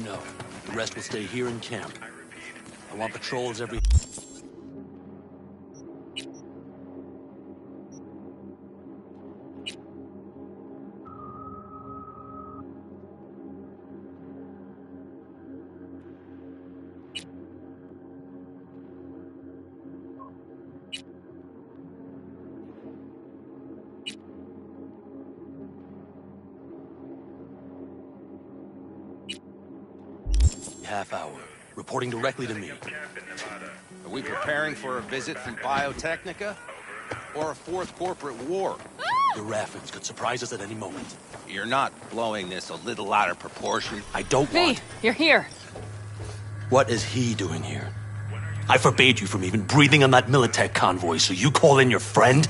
No. The rest will stay here in camp. I want patrols every... half hour. Reporting directly to me. Are we preparing for a visit from Biotechnica? Or a fourth corporate war? The Raffins could surprise us at any moment. You're not blowing this a little out of proportion? I don't want... you're here. What is he doing here? I forbade you from even breathing on that Militech convoy, so you call in your friend?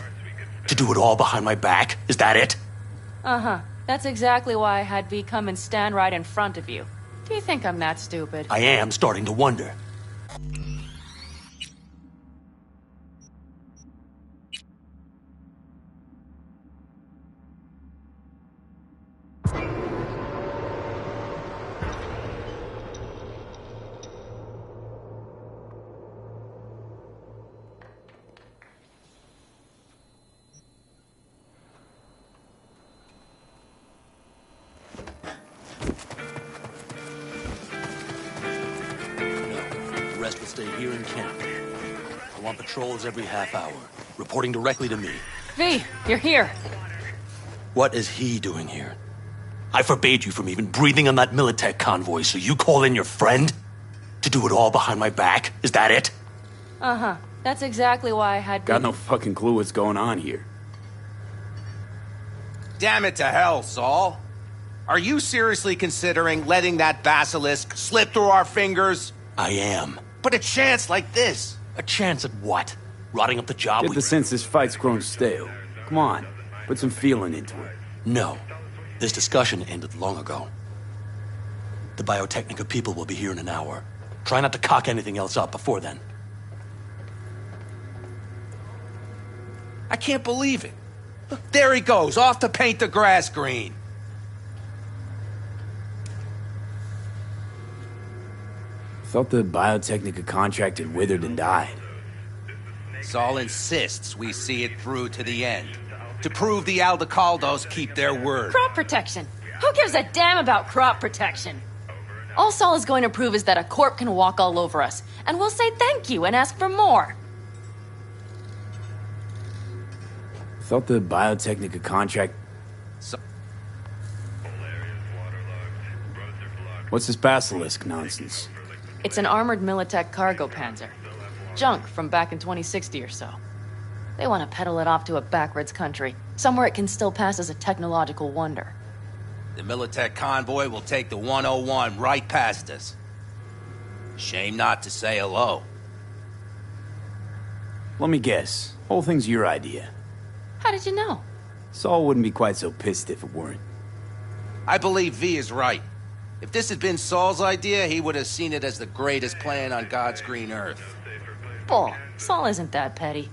To do it all behind my back? Is that it? Uh-huh. That's exactly why I had V come and stand right in front of you. Do you think I'm that stupid? I am starting to wonder. Stay here in camp. I want patrols every half hour. Reporting directly to me. V, you're here. What is he doing here? I forbade you from even breathing on that Militech convoy, so you call in your friend? To do it all behind my back? Is that it? Uh-huh. That's exactly why I had Got no fucking clue what's going on here. Damn it to hell, Saul. Are you seriously considering letting that basilisk slip through our fingers? I am. But a chance like this? A chance at what? Rotting up the job Get the sense this fight's grown stale. Come on, put some feeling into it. No. This discussion ended long ago. The Biotechnica people will be here in an hour. Try not to cock anything else up before then. I can't believe it. Look, there he goes, off to paint the grass green. Thought the Biotechnica contract had withered and died. Saul insists we see it through to the end. To prove the Aldecaldos keep their word. Crop protection. Who gives a damn about crop protection? All Saul is going to prove is that a corp can walk all over us, and we'll say thank you and ask for more. Thought the Biotechnica contract... What's this basilisk nonsense? It's an armored Militech cargo panzer. Junk from back in 2060 or so. They want to peddle it off to a backwards country, somewhere it can still pass as a technological wonder. The Militech convoy will take the 101 right past us. Shame not to say hello. Let me guess. Whole thing's your idea. How did you know? Saul wouldn't be quite so pissed if it weren't. I believe V is right. If this had been Saul's idea, he would have seen it as the greatest plan on God's green earth. Bull. Saul isn't that petty.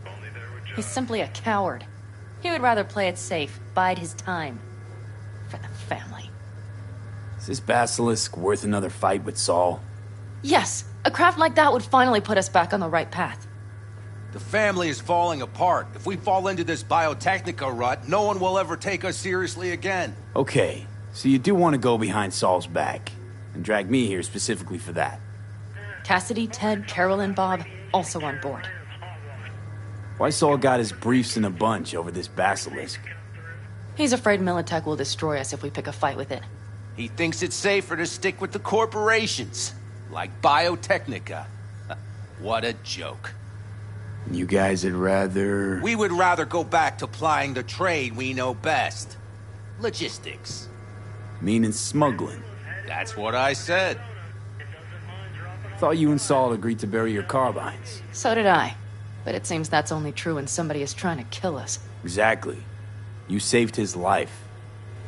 He's simply a coward. He would rather play it safe, bide his time. For the family. Is this basilisk worth another fight with Saul? Yes. A craft like that would finally put us back on the right path. The family is falling apart. If we fall into this Biotechnica rut, no one will ever take us seriously again. Okay. So you do want to go behind Saul's back, and drag me here specifically for that. Cassidy, Ted, Carol, and Bob also on board. Why Saul got his briefs in a bunch over this basilisk? He's afraid Militech will destroy us if we pick a fight with it. He thinks it's safer to stick with the corporations, like Biotechnica. What a joke. You guys would rather... We would rather go back to plying the trade we know best. Logistics. Meaning smuggling. That's what I said. Thought you and Saul agreed to bury your carbines. So did I. But it seems that's only true when somebody is trying to kill us. Exactly. You saved his life.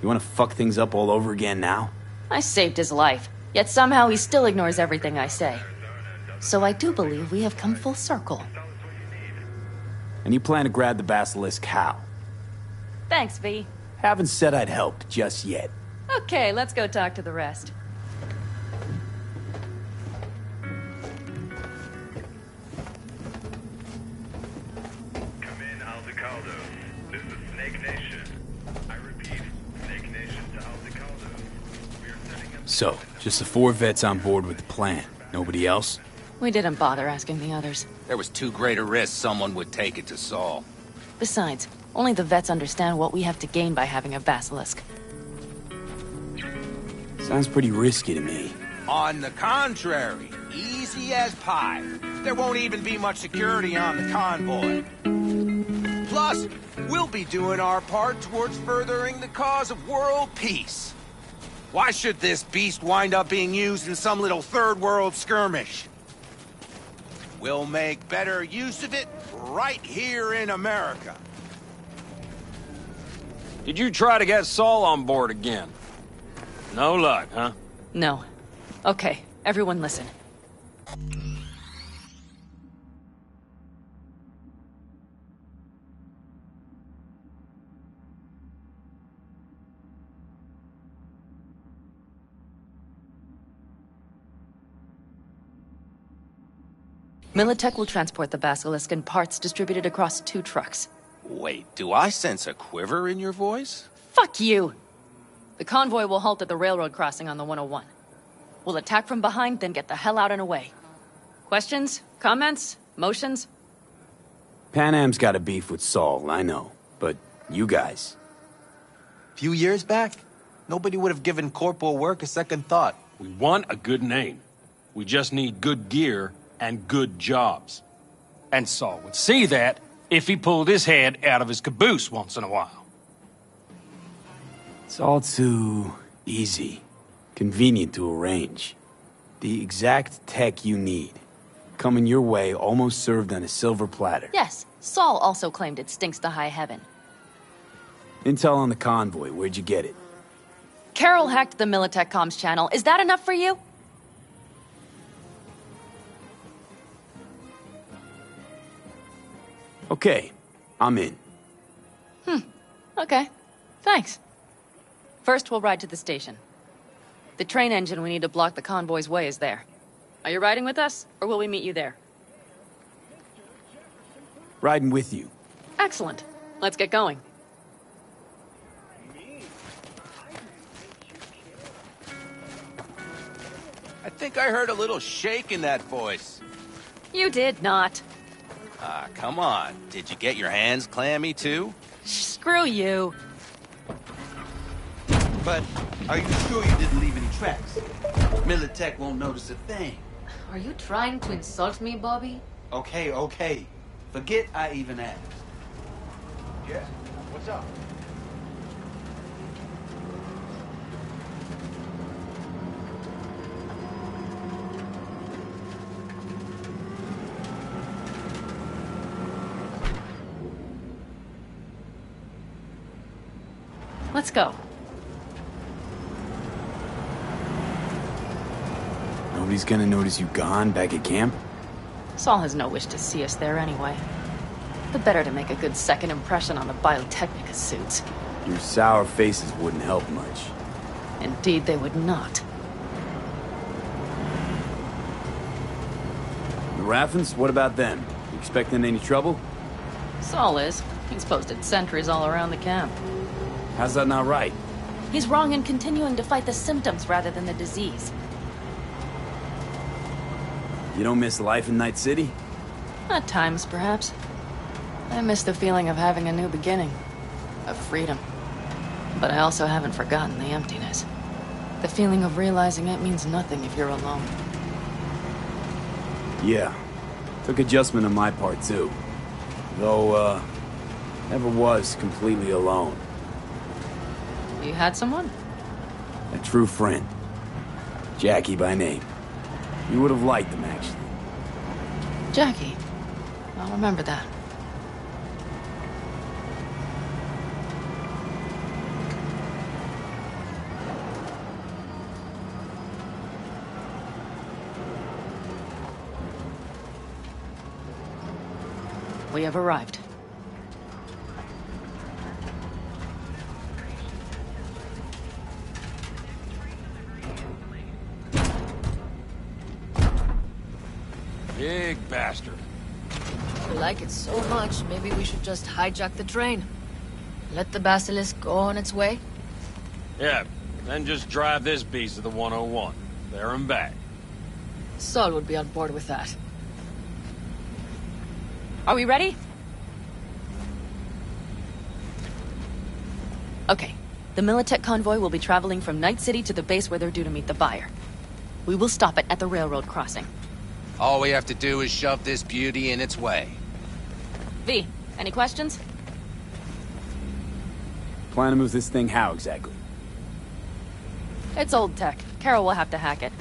You want to fuck things up all over again now? I saved his life, yet somehow he still ignores everything I say. So I do believe we have come full circle. And you plan to grab the basilisk how? Thanks, V. Haven't said I'd helped just yet. Okay, let's go talk to the rest. So, just the 4 vets on board with the plan. Nobody else? We didn't bother asking the others. There was too great a risk someone would take it to Saul. Besides, only the vets understand what we have to gain by having a basilisk. Sounds pretty risky to me. On the contrary, easy as pie. There won't even be much security on the convoy. Plus, we'll be doing our part towards furthering the cause of world peace. Why should this beast wind up being used in some little third world skirmish? We'll make better use of it right here in America. Did you try to get Saul on board again? No luck, huh? No. Okay, everyone listen. Militech will transport the Basilisk in parts distributed across 2 trucks. Wait, do I sense a quiver in your voice? Fuck you! The convoy will halt at the railroad crossing on the 101. We'll attack from behind, then get the hell out and away. Questions? Comments? Motions? Pan Am's got a beef with Saul, I know. But you guys... Few years back, nobody would have given corporal work a second thought. We want a good name. We just need good gear and good jobs. And Saul would see that if he pulled his head out of his caboose once in a while. It's all too easy. Convenient to arrange. The exact tech you need. Coming your way, almost served on a silver platter. Yes, Saul also claimed it stinks to high heaven. Intel on the convoy, where'd you get it? Carol hacked the Militech comms channel. Is that enough for you? Okay, I'm in. Okay. Thanks. First, we'll ride to the station. The train engine we need to block the convoy's way is there. Are you riding with us, or will we meet you there? Riding with you. Excellent. Let's get going. I think I heard a little shake in that voice. You did not. Ah, come on. Did you get your hands clammy, too? Screw you. But are you sure you didn't leave any tracks? Militech won't notice a thing. Are you trying to insult me, Bobby? Okay. Forget I even asked. Yeah. What's up? Let's go. Nobody's gonna notice you gone back at camp? Saul has no wish to see us there anyway. The better to make a good second impression on the Biotechnica suits. Your sour faces wouldn't help much. Indeed, they would not. The Raffens, what about them? You expecting any trouble? Saul is. He's posted sentries all around the camp. How's that not right? He's wrong in continuing to fight the symptoms rather than the disease. You don't miss life in Night City? At times, perhaps. I miss the feeling of having a new beginning. Of freedom. But I also haven't forgotten the emptiness. The feeling of realizing it means nothing if you're alone. Yeah. Took adjustment on my part, too. Though, never was completely alone. You had someone? A true friend. Jackie by name. You would have liked him, actually. Jackie. I'll remember that. We have arrived. Big bastard. If you like it so much, maybe we should just hijack the train. Let the Basilisk go on its way. Yeah, Then just drive this beast to the 101. There and back. Saul would be on board with that. Are we ready? Okay. The Militech convoy will be traveling from Night City to the base where they're due to meet the buyer. We will stop it at the railroad crossing. All we have to do is shove this beauty in its way. V, any questions? Plan to move this thing how exactly? It's old tech. Carol will have to hack it.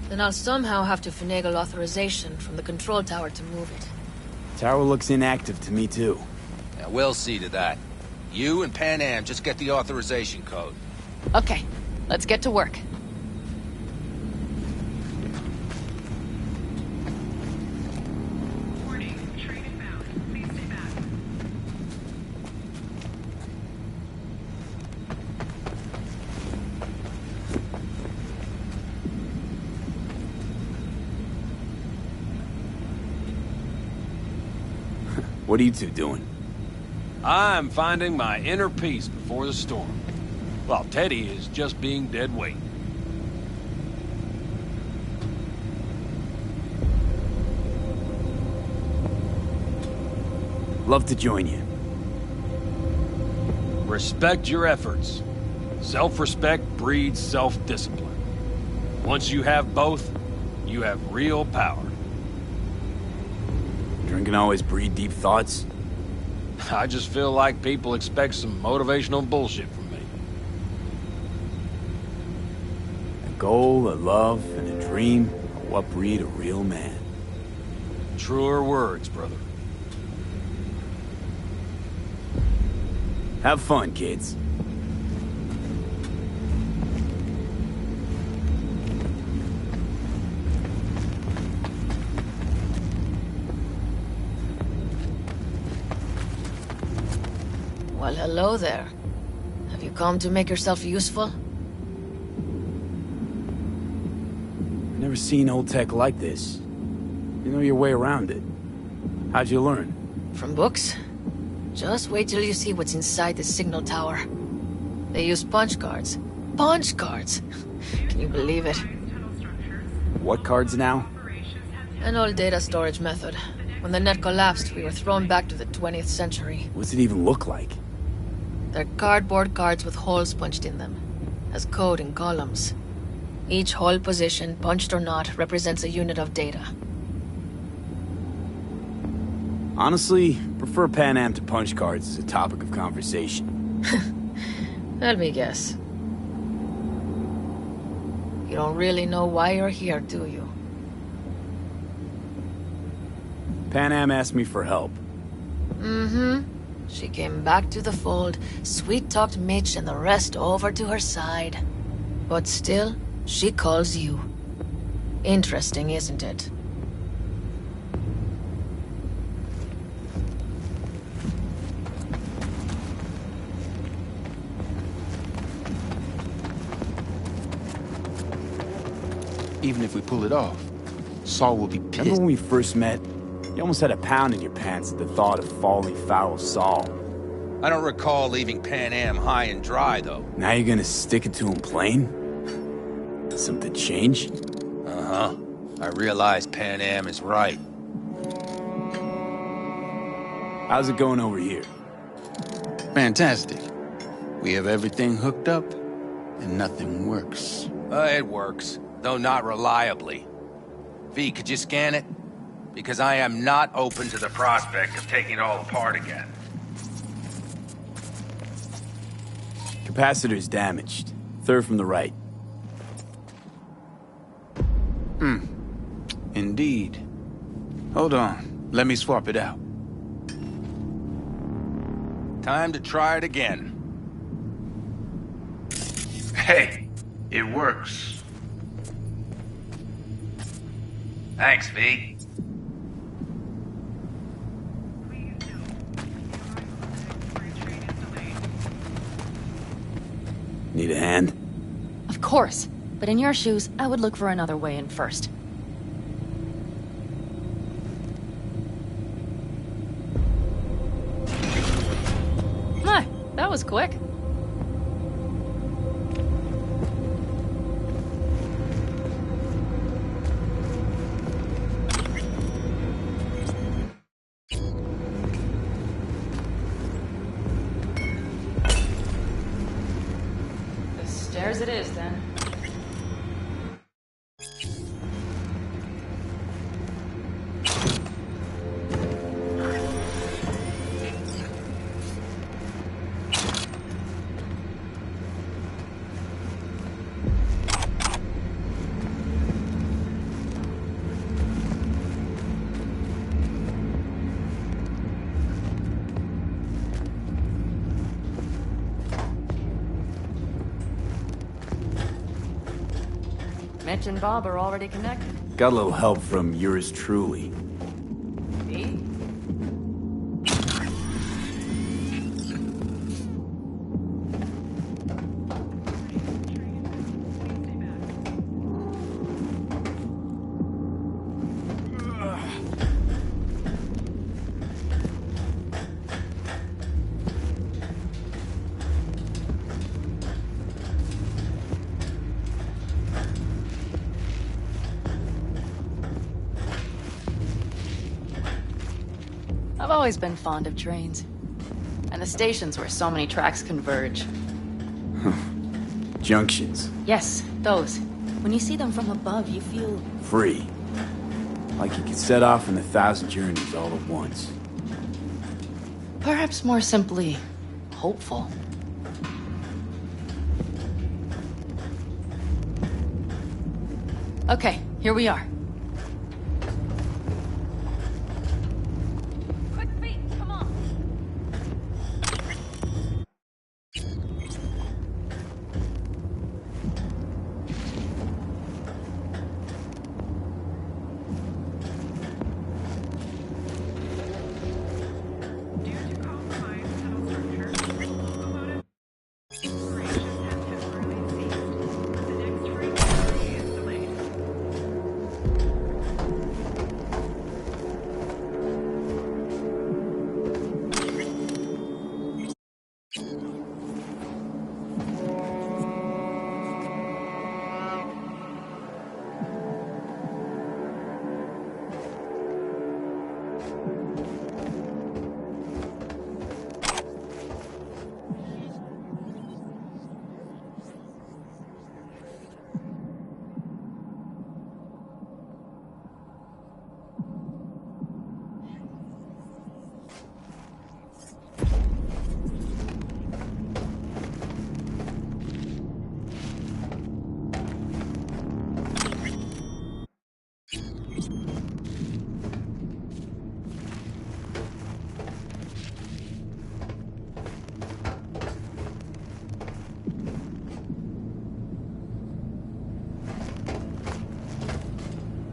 Then I'll somehow have to finagle authorization from the control tower to move it. Tower looks inactive to me too. Yeah, we'll see to that. You and Pan Am just get the authorization code. Okay, let's get to work. What are you two doing? I'm finding my inner peace before the storm, while Teddy is just being dead weight. Love to join you. Respect your efforts. Self-respect breeds self-discipline. Once you have both, you have real power. Drinking always breed deep thoughts? I just feel like people expect some motivational bullshit from me. A goal, a love, and a dream are what breed a real man. Truer words, brother. Have fun, kids. Well, hello there. Have you come to make yourself useful? Never seen old tech like this. You know your way around it. How'd you learn? From books? Just wait till you see what's inside the signal tower. They use punch cards. Punch cards! Can you believe it? What cards now? An old data storage method. When the net collapsed, we were thrown back to the 20th century. What's it even look like? They're cardboard cards with holes punched in them, as code in columns. Each hole position, punched or not, represents a unit of data. Honestly, prefer Pan Am to punch cards as a topic of conversation. Let me guess. You don't really know why you're here, do you? Pan Am asked me for help. Mm-hmm. She came back to the fold, sweet-talked Mitch and the rest over to her side. But still, she calls you. Interesting, isn't it? Even if we pull it off, Saul will be pissed. Remember when we first met? You almost had a pound in your pants at the thought of falling foul of Saul. I don't recall leaving Pan Am high and dry, though. Now you're gonna stick it to him plain? Something change? Uh-huh. I realize Pan Am is right. How's it going over here? Fantastic. We have everything hooked up, and nothing works. It works, though not reliably. V, could you scan it? Because I am not open to the prospect of taking it all apart again. Capacitor's damaged. Third from the right. Indeed. Hold on. Let me swap it out. Time to try it again. Hey, it works. Thanks, V. Need a hand? Of course. But in your shoes, I would look for another way in first. That was quick. it is, then. Mitch and Bob are already connected. Got a little help from yours truly. Me? I've always been fond of trains. And the stations where so many tracks converge. Junctions. Yes, those. When you see them from above, you feel... Free. Like you could set off on 1,000 journeys all at once. perhaps more simply, hopeful. Okay, here we are. Quick feet, come on. Due to compromised tunnel structure, locomotive operations have temporarily ceased. The next train delivery is delayed.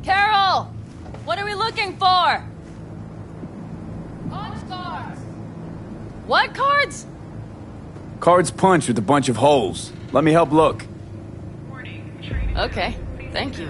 Carol! What are we looking for? Punch cards! What cards? Cards punched with a bunch of holes. Let me help look. Warning, train Okay, thank you.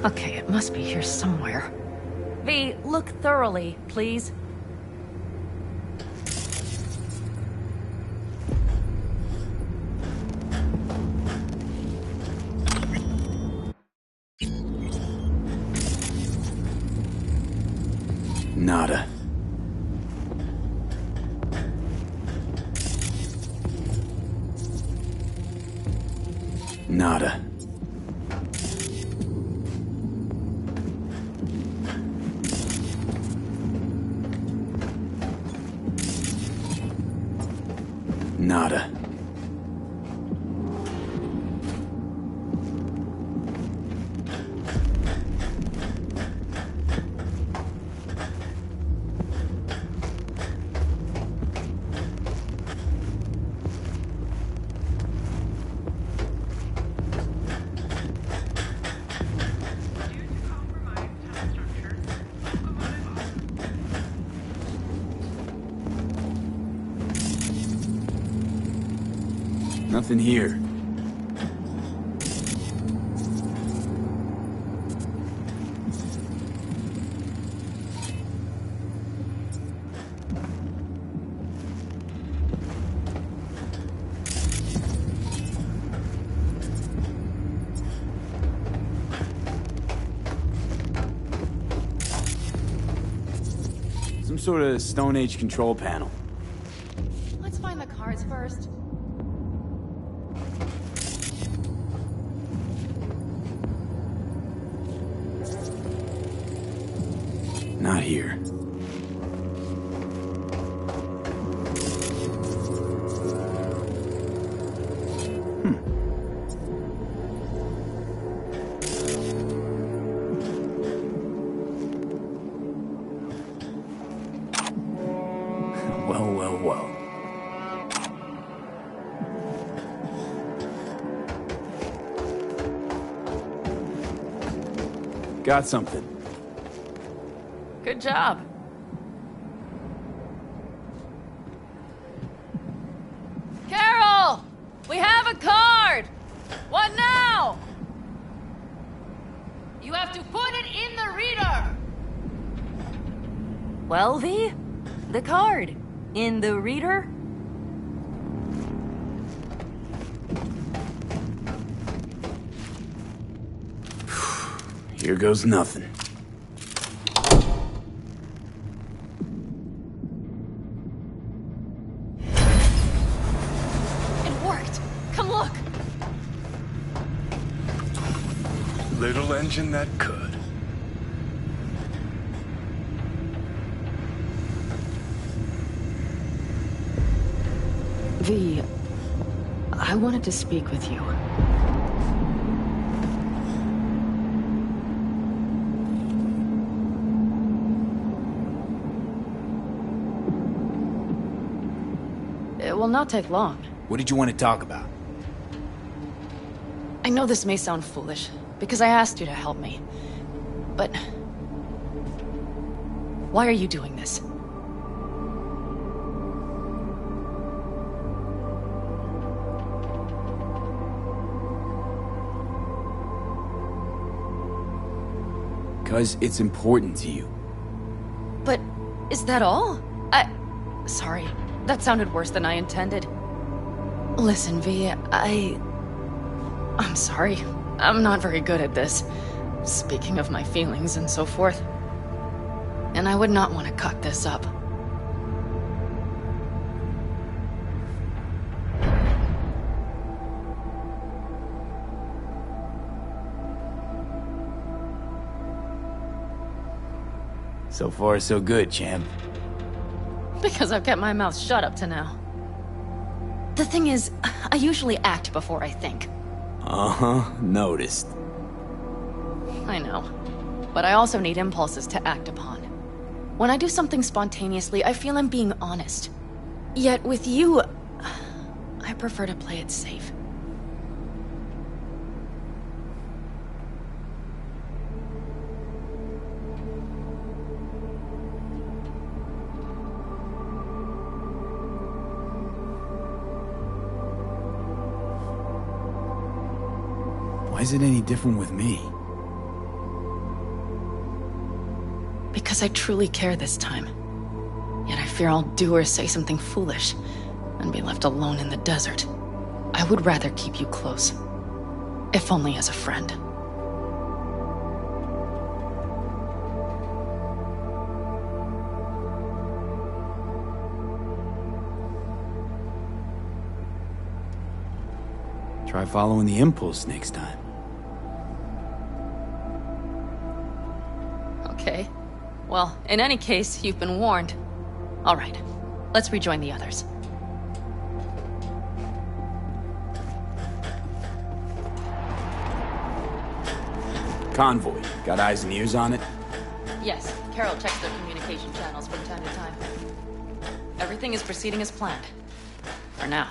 Okay, it must be here somewhere. V, look thoroughly, please. Nada. Nada. Nada. due to compromised tunnel structure, locomotive Nothing here. Some sort of Stone Age control panel. Let's find the cards first. Not here. Well. Got something. Good job. Carol! We have a card! What now? You have to put it in the reader! Well, V? The card. In the reader? Here goes nothing. It worked! Come look! Little engine that could. V, I wanted to speak with you. It will not take long. What did you want to talk about? I know this may sound foolish, because I asked you to help me. But... why are you doing this? Because it's important to you. But is that all? Sorry, that sounded worse than I intended. Listen, V, I'm sorry. I'm not very good at this. Speaking of my feelings and so forth. And I would not want to cut this up. So far, so good, champ. Because I've kept my mouth shut up to now. The thing is, I usually act before I think. Uh-huh, noticed. I know. But I also need impulses to act upon. When I do something spontaneously, I feel I'm being honest. Yet with you, I prefer to play it safe. Why is it any different with me? Because I truly care this time. Yet I fear I'll do or say something foolish and be left alone in the desert. I would rather keep you close. If only as a friend. Try following the impulse next time. Okay. Well, in any case, you've been warned. All right. Let's rejoin the others. Convoy. Got eyes and ears on it? Yes, Carol checks their communication channels from time to time. Everything is proceeding as planned. For now.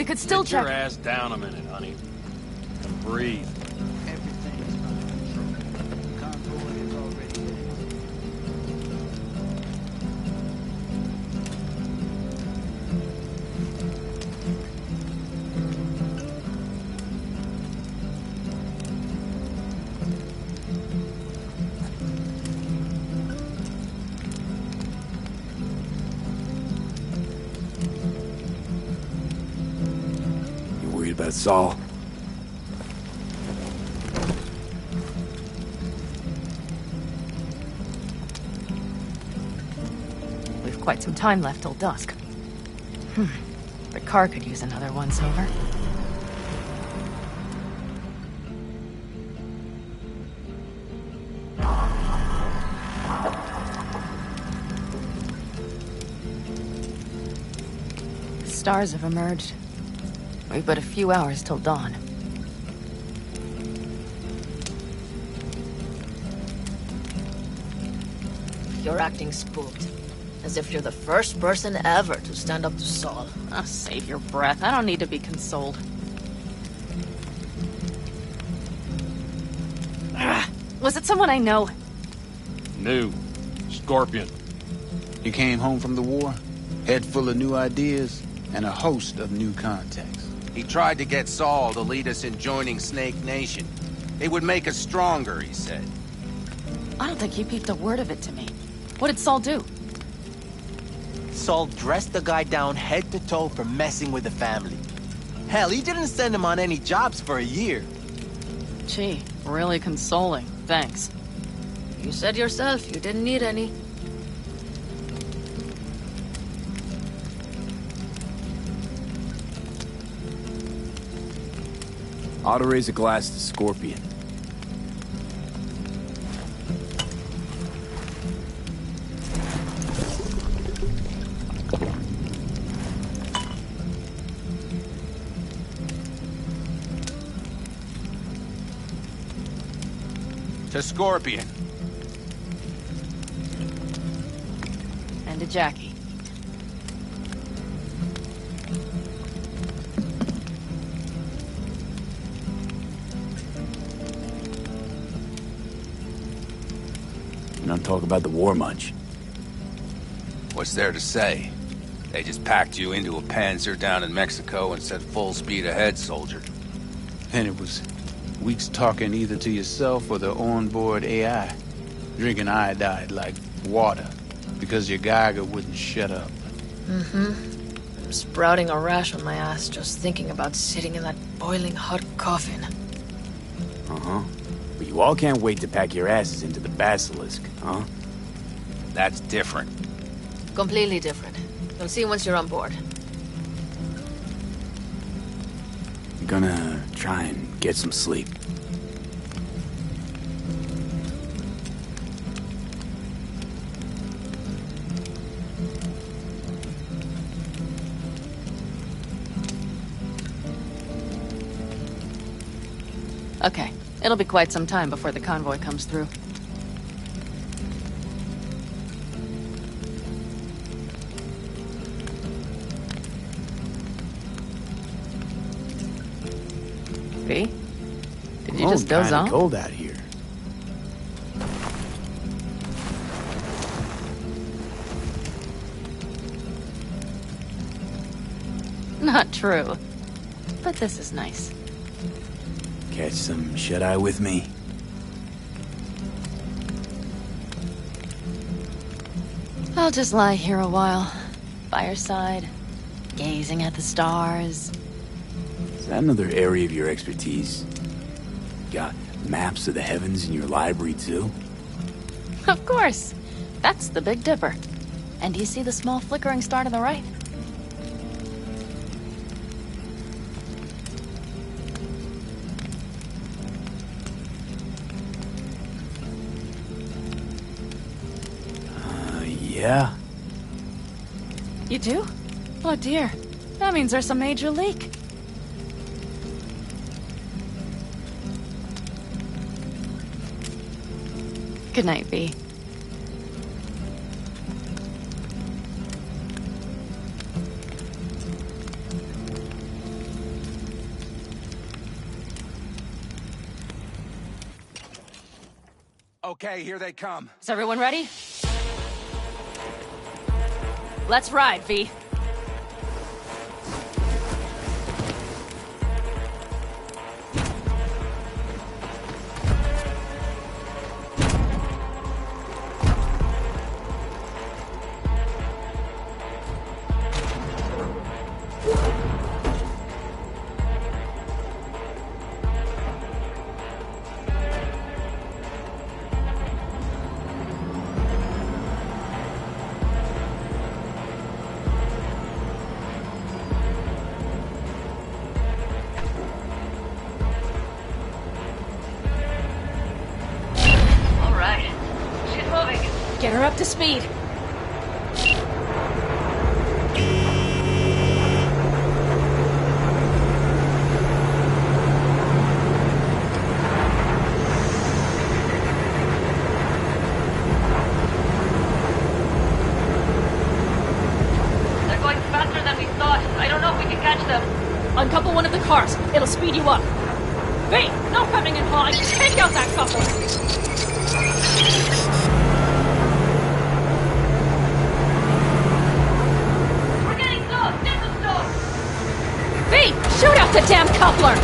We could still Get your check. ass down a minute, honey. And breathe. Everything is under control. Convoy is already there. You worried about Saul? We've quite some time left till dusk. The car could use another once-over. The stars have emerged. We've but a few hours till dawn. You're acting spooked. As if you're the first person ever to stand up to Saul. Oh, save your breath. I don't need to be consoled. Was it someone I know? New. Scorpion. He came home from the war, head full of new ideas, and a host of new contacts. He tried to get Saul to lead us in joining Snake Nation. It would make us stronger, he said. I don't think he peeped a word of it to me. What did Saul do? Saul dressed the guy down head to toe for messing with the family. Hell, he didn't send him on any jobs for a year. Gee, really consoling. Thanks. You said yourself you didn't need any. Ought to raise a glass to Scorpion. To Scorpion. And to Jackie. You don't talk about the war much. What's there to say? They just packed you into a Panzer down in Mexico and said full speed ahead, soldier. Then it was weeks talking either to yourself or the onboard AI. Drinking iodide like water because your Geiger wouldn't shut up. I'm sprouting a rash on my ass just thinking about sitting in that boiling hot coffin. Uh-huh. But you all can't wait to pack your asses into the Basilisk, huh? That's different. Completely different. You'll see once you're on board. I'm gonna try and get some sleep. Okay, it'll be quite some time before the convoy comes through. V? Did you just doze kinda off? cold out here. Not true. But this is nice. Catch some shut-eye with me? I'll just lie here a while. By your side. Gazing at the stars. Is that another area of your expertise? Got maps of the heavens in your library, too? Of course. That's the Big Dipper. And do you see the small flickering star to the right? Yeah? You do? Oh dear. That means there's a major leak. Good night, V. Okay, here they come. Is everyone ready? Let's ride, V. Get her up to speed. They're going faster than we thought. I don't know if we can catch them. Uncouple one of the cars. It'll speed you up. V, no coming and hawing. Take out that couple. V, shoot out the damn coupler!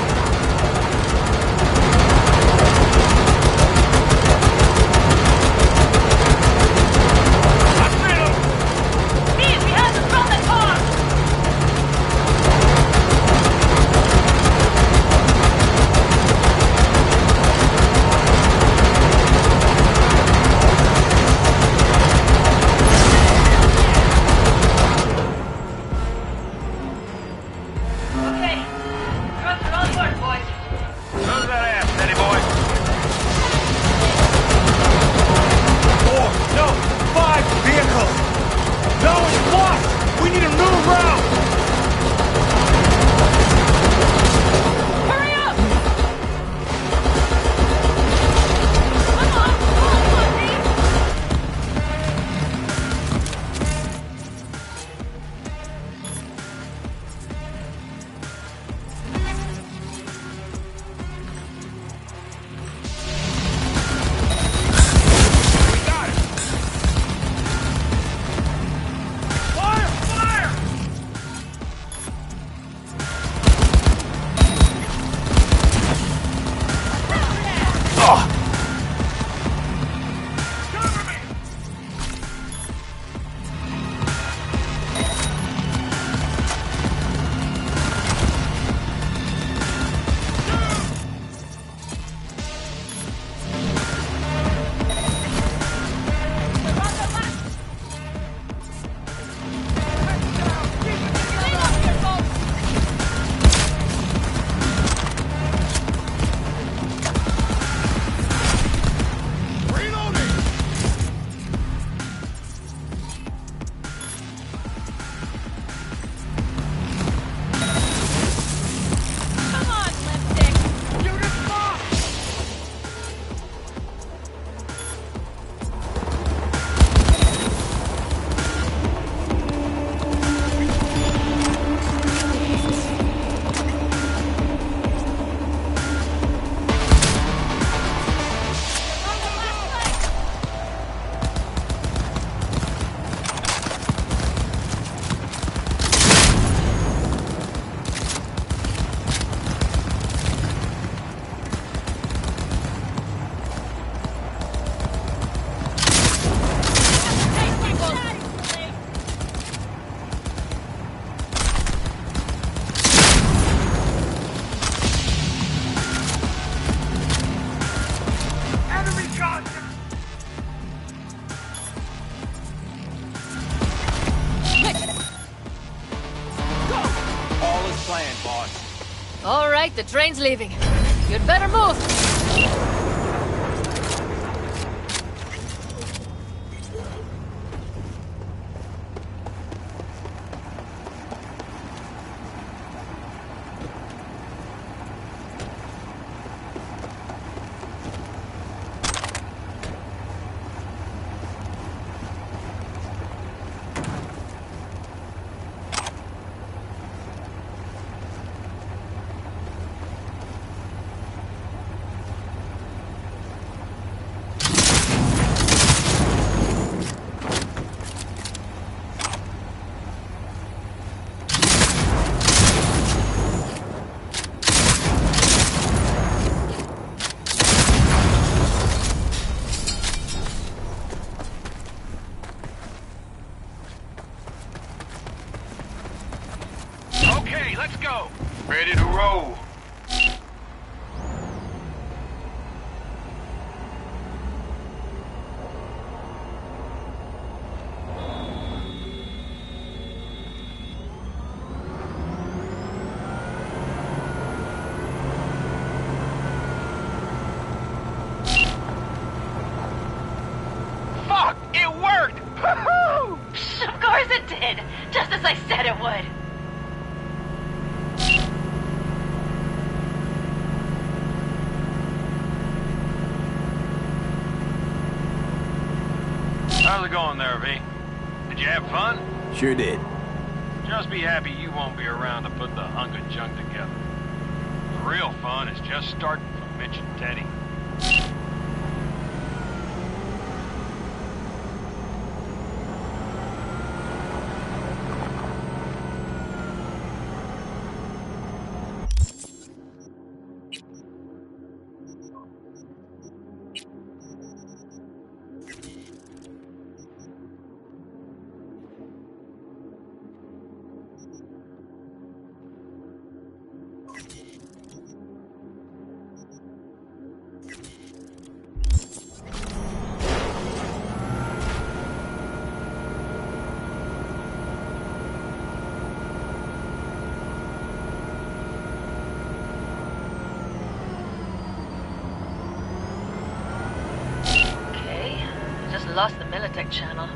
All right, the train's leaving. You'd better move. How's it going there, V? Did you have fun? Sure did. Just be happy you won't be around to put the hunk of junk together. The real fun is just starting for Mitch and Teddy. Lost the Militech channel.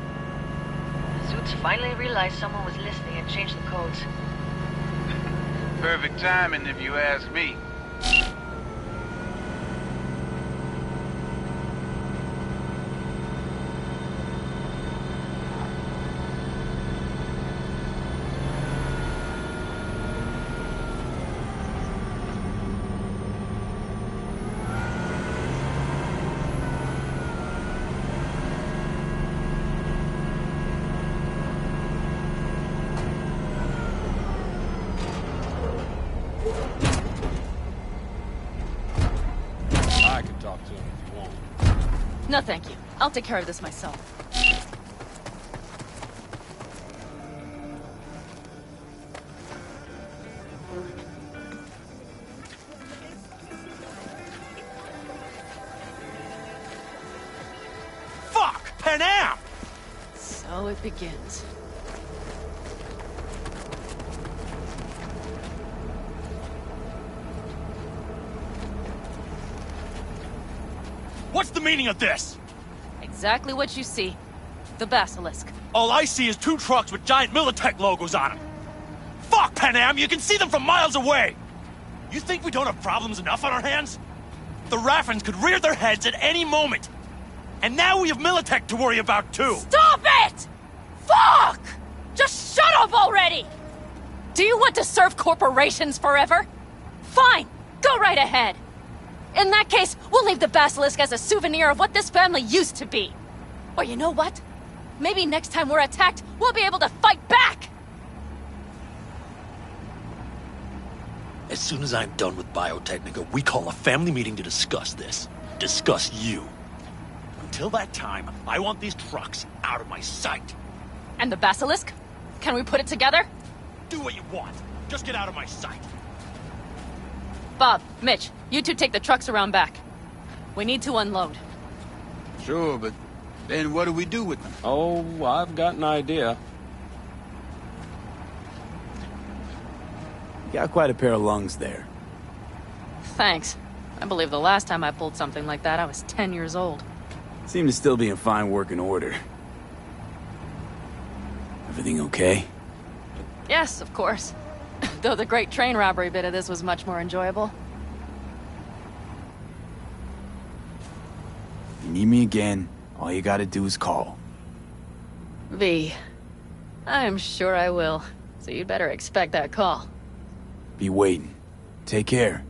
Suits finally realized someone was listening and changed the codes. Perfect timing, if you ask me. I can talk to him if you want. No, thank you. I'll take care of this myself. Fuck! Panam! So it begins. What's the meaning of this? Exactly what you see. The basilisk. All I see is 2 trucks with giant Militech logos on them. Fuck, Panam! You can see them from miles away! You think we don't have problems enough on our hands? The Raffens could rear their heads at any moment. And now we have Militech to worry about, too. Stop it! Fuck! Just shut up already! Do you want to serve corporations forever? Fine, go right ahead. In that case, we'll leave the basilisk as a souvenir of what this family used to be. Or you know what? Maybe next time we're attacked, we'll be able to fight back! As soon as I'm done with Biotechnica, we call a family meeting to discuss this. Discuss you. Until that time, I want these trucks out of my sight. And the basilisk? Can we put it together? Do what you want. Just get out of my sight. Bob, Mitch, you two take the trucks around back. We need to unload. Sure, but then what do we do with them? Oh, I've got an idea. You got quite a pair of lungs there. Thanks. I believe the last time I pulled something like that, I was 10 years old. Seem to still be in fine working order. Everything okay? Yes, of course. Though the great train robbery bit of this was much more enjoyable. You need me again, all you gotta do is call. V. I'm sure I will. So you'd better expect that call. Be waiting. Take care.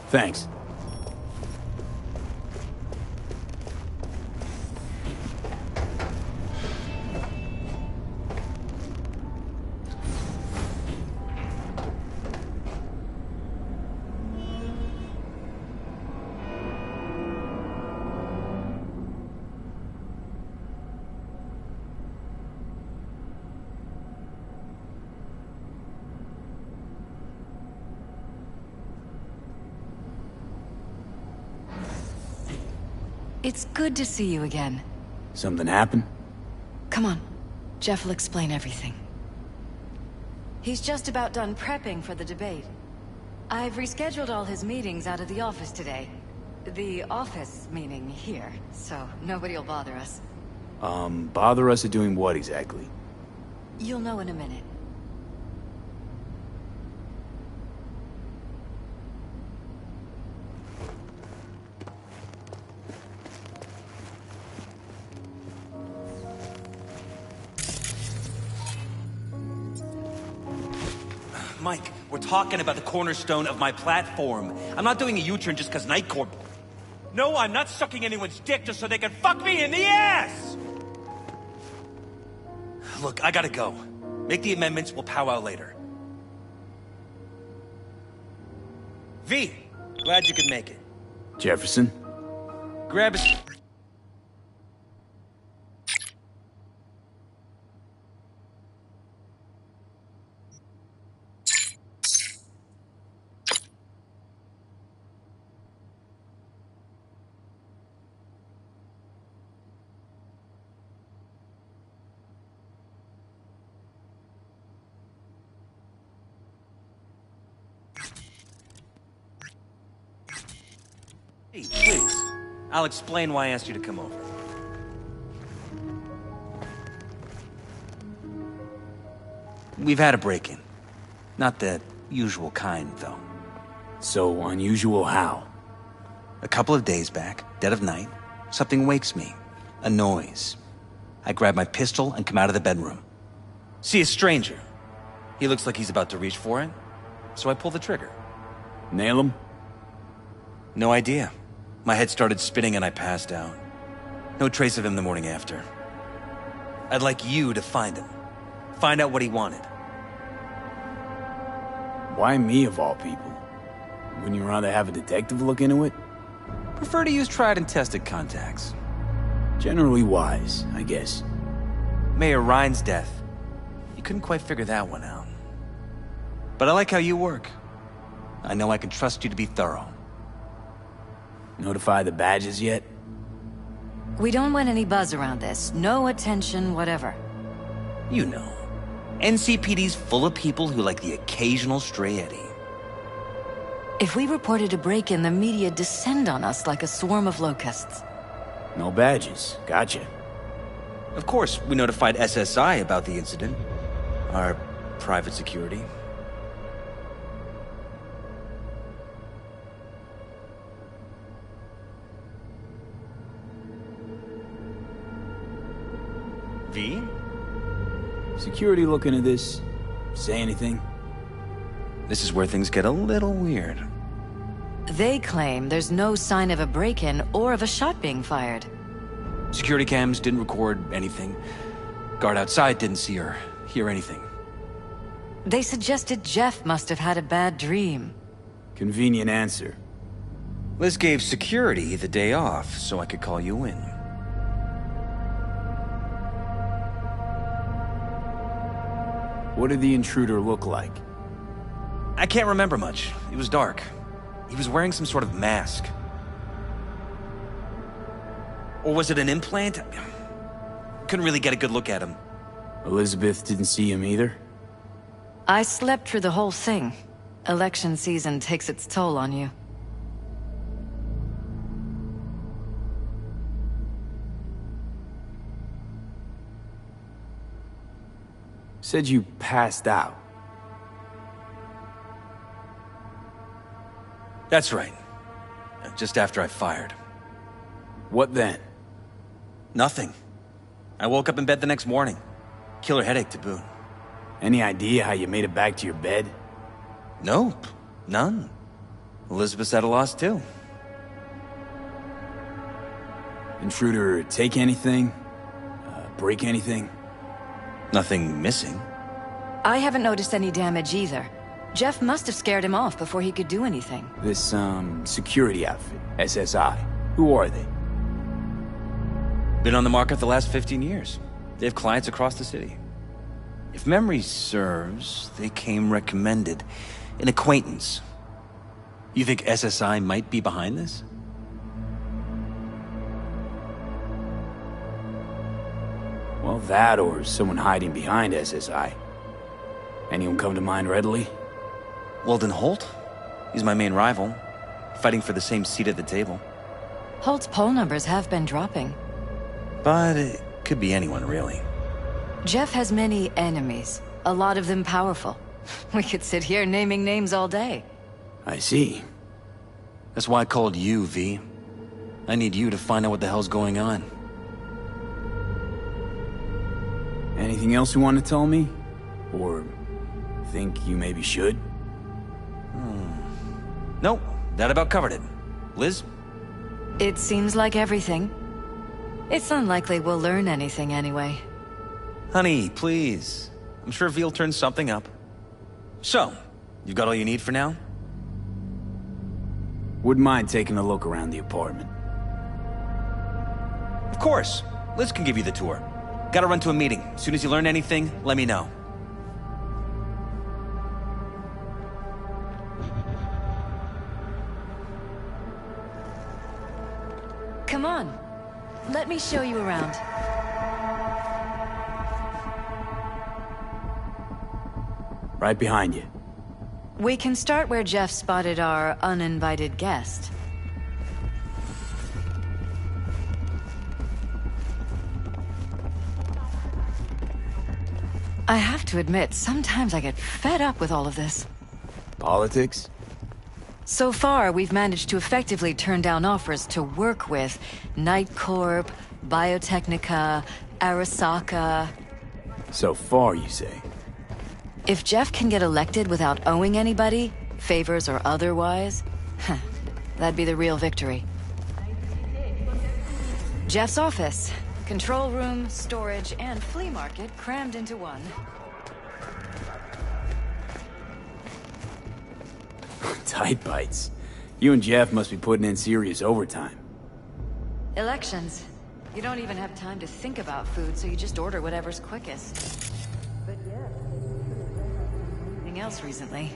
Thanks. It's good to see you again. Something happened? Come on. Jeff will explain everything. He's just about done prepping for the debate. I've rescheduled all his meetings out of the office today. The office meaning here, so nobody'll bother us. Bother us at doing what exactly? You'll know in a minute. Mike, we're talking about the cornerstone of my platform. I'm not doing a U-turn just because Night Corp... No, I'm not sucking anyone's dick just so they can fuck me in the ass! Look, I gotta go. Make the amendments, we'll powwow later. V, glad you could make it. Jefferson? Grab a... Hey, please. I'll explain why I asked you to come over. We've had a break-in. Not the usual kind, though. So unusual how? A couple of days back, dead of night, something wakes me. A noise. I grab my pistol and come out of the bedroom. See a stranger. He looks like he's about to reach for it, so I pull the trigger. Nail him? No idea. My head started spinning and I passed out. No trace of him the morning after. I'd like you to find him. Find out what he wanted. Why me of all people? Wouldn't you rather have a detective look into it? Prefer to use tried and tested contacts. Generally wise, I guess. Mayor Ryan's death. You couldn't quite figure that one out. But I like how you work. I know I can trust you to be thorough. Notify the badges yet? We don't want any buzz around this. No attention, whatever. You know. NCPD's full of people who like the occasional stray Eddie. If we reported a break-in, the media descend on us like a swarm of locusts. No badges. Gotcha. Of course, we notified SSI about the incident. Our private security. V? Security looking at this? Say anything? This is where things get a little weird. They claim there's no sign of a break-in or of a shot being fired. Security cams didn't record anything. Guard outside didn't see or hear anything. They suggested Jeff must have had a bad dream. Convenient answer. Liz gave security the day off so I could call you in. What did the intruder look like? I can't remember much. It was dark. He was wearing some sort of mask. Or was it an implant? Couldn't really get a good look at him. Elizabeth didn't see him either? I slept through the whole thing. Election season takes its toll on you. Said you passed out. That's right. Just after I fired. What then? Nothing. I woke up in bed the next morning. Killer headache to boot. Any idea how you made it back to your bed? Nope. None. Elizabeth's at a loss too. Intruder take anything? Break anything? Nothing missing. I haven't noticed any damage either. Jeff must have scared him off before he could do anything. This, security outfit, SSI. Who are they? Been on the market the last 15 years. They have clients across the city. If memory serves, they came recommended. An acquaintance. You think SSI might be behind this? Well, that or someone hiding behind SSI. Anyone come to mind readily? Weldon Holt? He's my main rival. Fighting for the same seat at the table. Holt's poll numbers have been dropping. But it could be anyone, really. Jeff has many enemies, a lot of them powerful. We could sit here naming names all day. I see. That's why I called you, V. I need you to find out what the hell's going on. Anything else you want to tell me? Or think you maybe should? Nope, that about covered it. Liz? It seems like everything. It's unlikely we'll learn anything anyway. Honey, please. I'm sure V'll turn something up. So, you've got all you need for now? Wouldn't mind taking a look around the apartment. Of course. Liz can give you the tour. Gotta run to a meeting. As soon as you learn anything, let me know. Come on. Let me show you around. Right behind you. We can start where Jeff spotted our uninvited guest. I have to admit, sometimes I get fed up with all of this. Politics? So far, we've managed to effectively turn down offers to work with Night Corp, Biotechnica, Arasaka. So far, you say? If Jeff can get elected without owing anybody, favors or otherwise, that'd be the real victory. Jeff's office. Control room, storage, and flea market crammed into one. Tight bites. You and Jeff must be putting in serious overtime. Elections. You don't even have time to think about food, so you just order whatever's quickest. But yeah, anything else recently?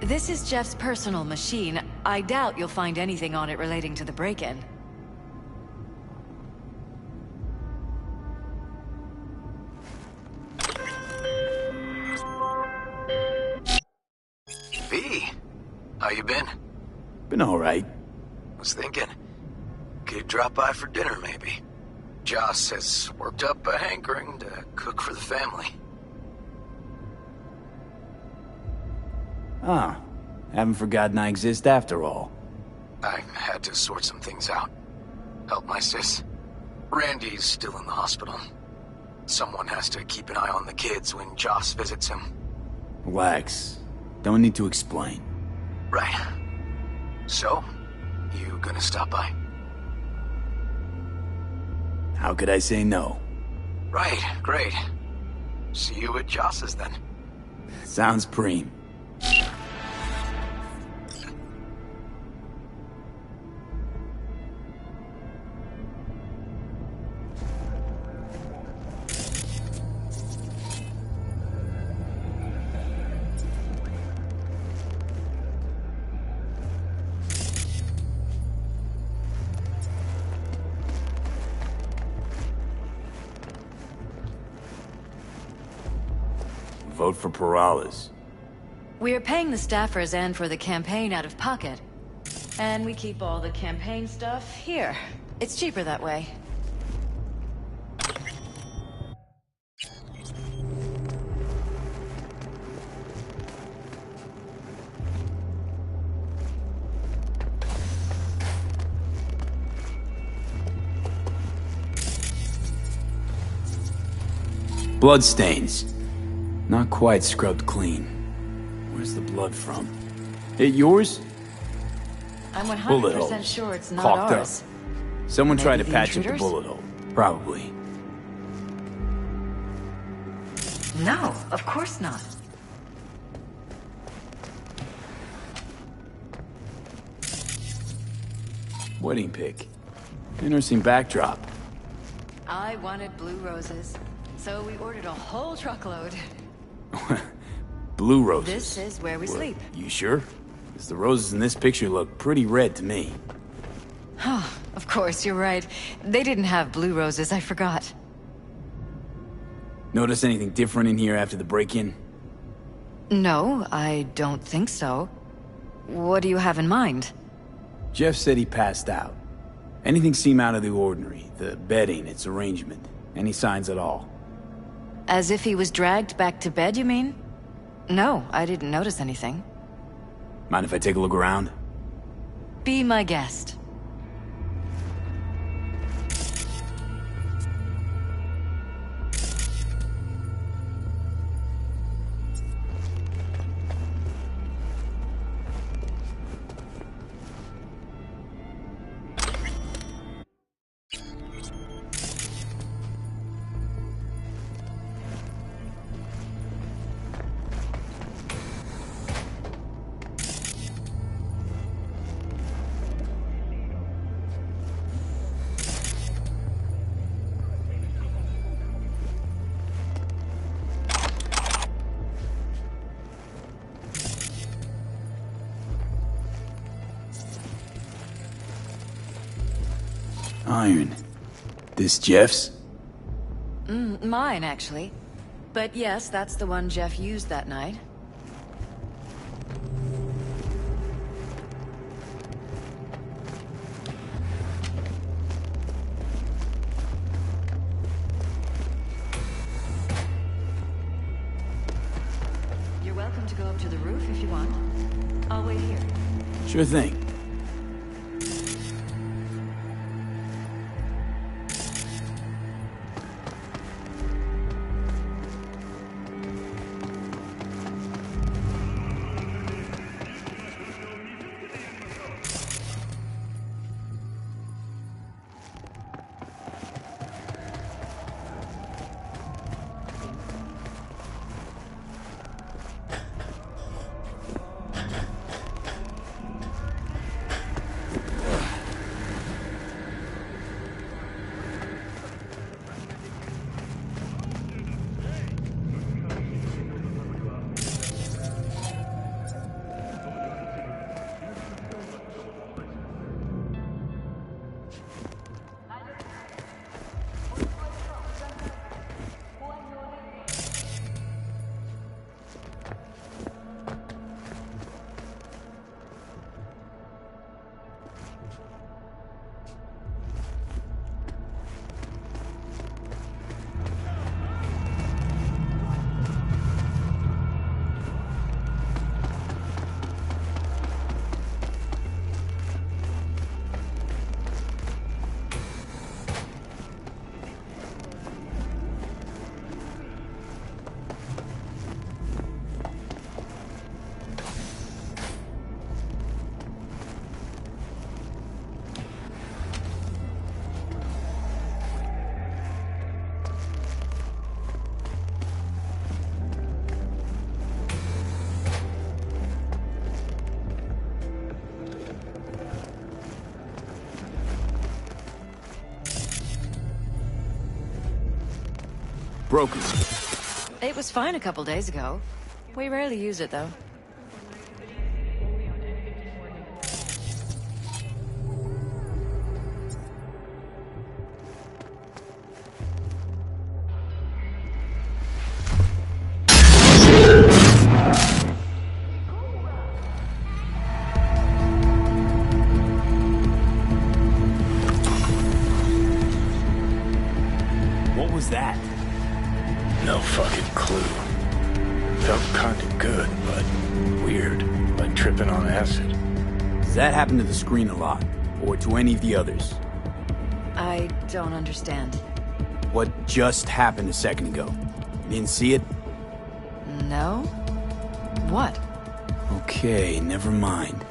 This is Jeff's personal machine. I doubt you'll find anything on it relating to the break-in. V, how you been? Been alright. Was thinking, could drop by for dinner maybe. Joss has worked up a hankering to cook for the family. Ah, haven't forgotten I exist after all. I had to sort some things out. Help my sis. Randy's still in the hospital. Someone has to keep an eye on the kids when Joss visits him. Relax. Don't need to explain. Right. So, you gonna stop by? How could I say no? Right, great. See you at Joss's then. Sounds preem. Vote for Perales. We're paying the staffers and for the campaign out of pocket. And we keep all the campaign stuff here. It's cheaper that way. Bloodstains. Not quite scrubbed clean. Where's the blood from? It yours? I'm Bullet 100% holes. sure it's not Caulked ours. up. Someone Maybe tried to the patch up the intruders? bullet hole. Probably. No, of course not. Wedding pic. Interesting backdrop. I wanted blue roses, so we ordered a whole truckload. Blue roses. This is where we sleep. You sure? 'Cause the roses in this picture look pretty red to me. Of course, you're right. They didn't have blue roses, I forgot. Notice anything different in here after the break-in? No, I don't think so. What do you have in mind? Jeff said he passed out. Anything seem out of the ordinary? The bedding, its arrangement? Any signs at all? As if he was dragged back to bed, you mean? No, I didn't notice anything. Mind if I take a look around? Be my guest. Iron. This Jeff's? Mine, actually. But yes, that's the one Jeff used that night. You're welcome to go up to the roof if you want. I'll wait here. Sure thing. Broken. It was fine a couple days ago. We rarely use it, though. What was that? No fucking clue. Felt kinda good, but weird. Like tripping on acid. Does that happen to the screen a lot? Or to any of the others? I don't understand. What just happened a second ago? didn't see it? No? What? Okay, never mind.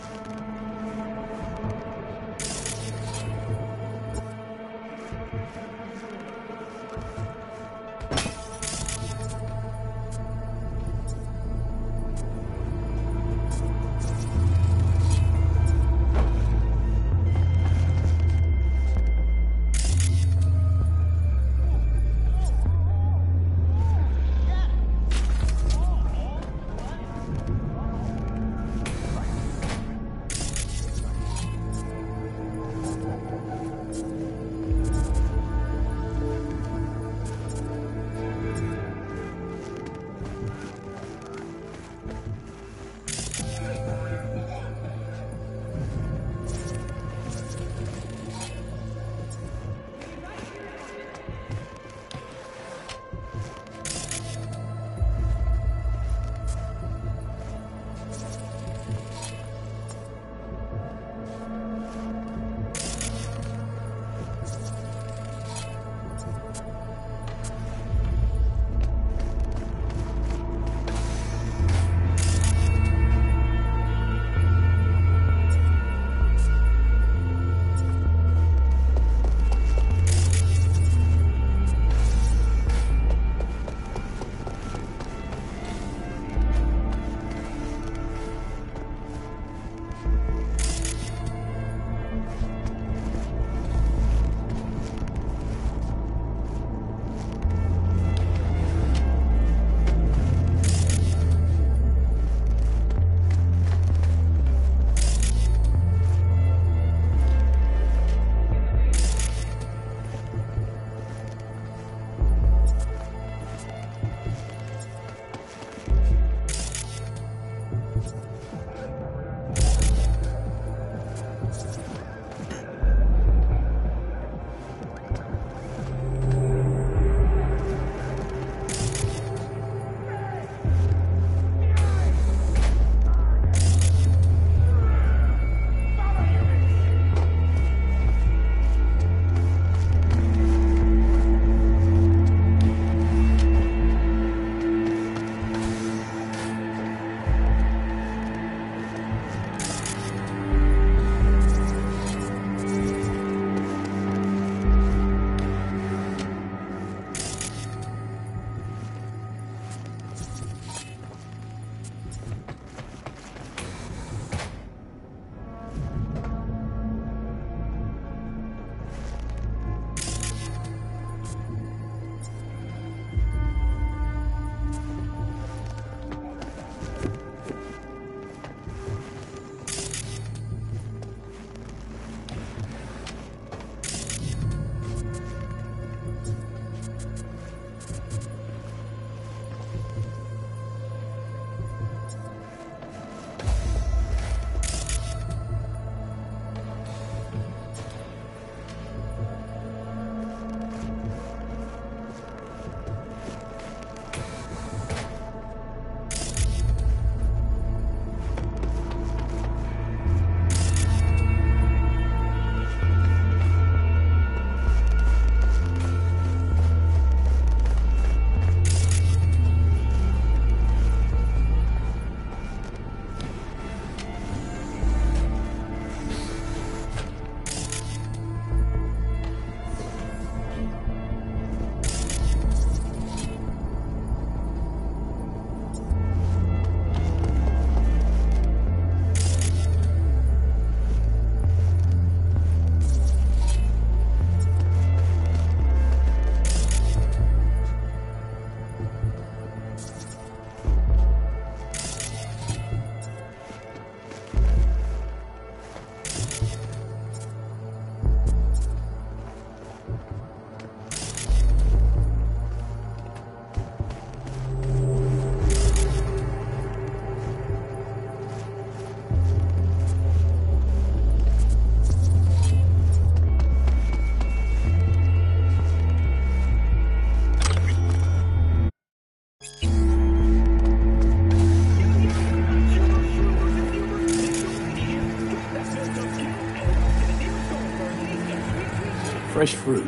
Fresh fruit.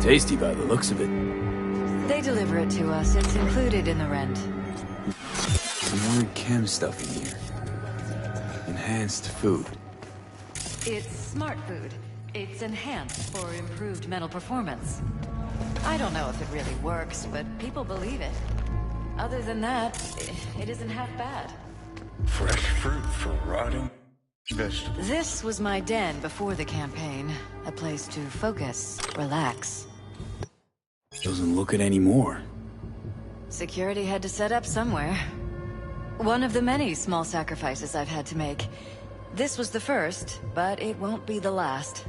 Tasty by the looks of it. They deliver it to us. It's included in the rent. Some weird chem stuff in here. Enhanced food. It's smart food. It's enhanced for improved mental performance. I don't know if it really works, but people believe it. Other than that, it isn't half bad. Fresh fruit for rotting vegetables. This was my den before the campaign. A place to focus, relax. Doesn't look it anymore. Security had to set up somewhere. One of the many small sacrifices I've had to make. This was the first, but it won't be the last.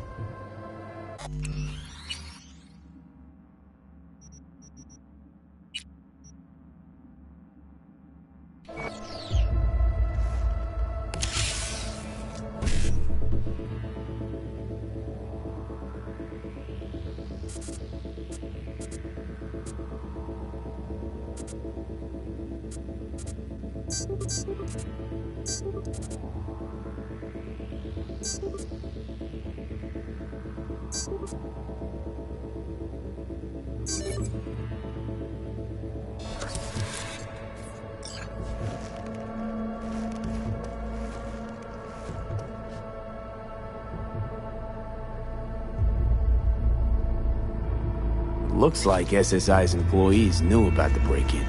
Looks like SSI's employees knew about the break-in.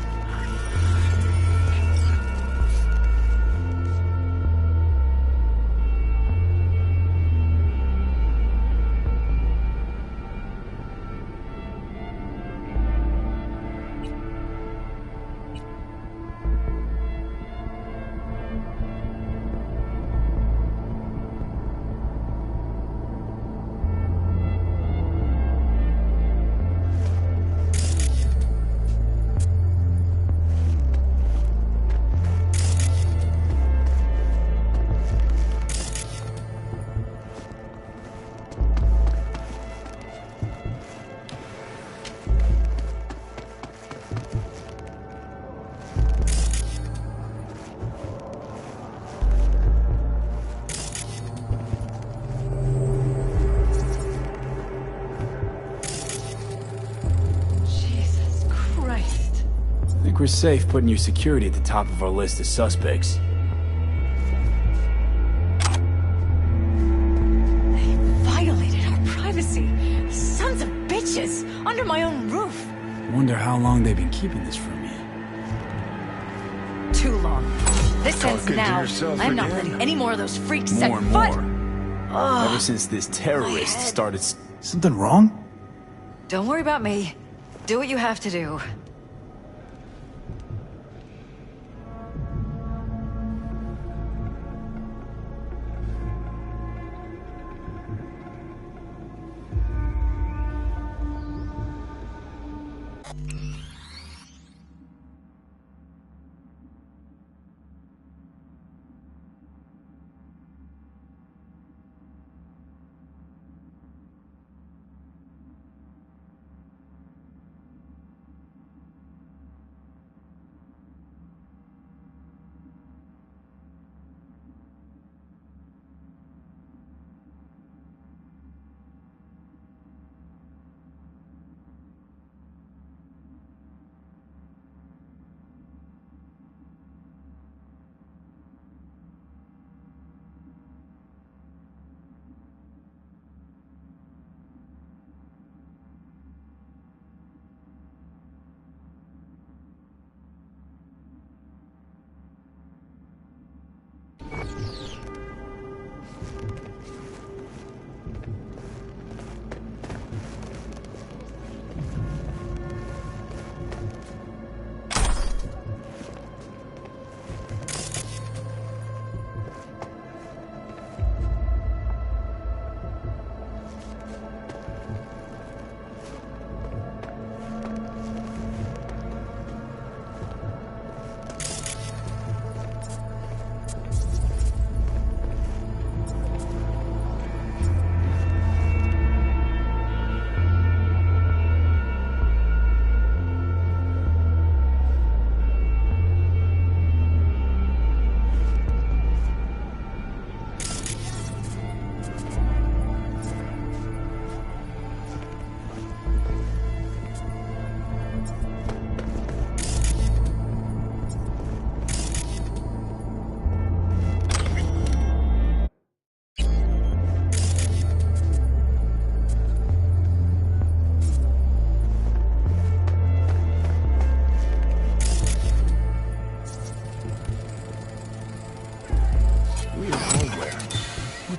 I think we're safe putting your security at the top of our list of suspects. They violated our privacy. Sons of bitches! Under my own roof! Wonder how long they've been keeping this from me. Too long. This ends Talking to now. yourself I'm not again? letting any more of those freaks More set and foot! more. Ever since this terrorist started... Something wrong? Don't worry about me. Do what you have to do.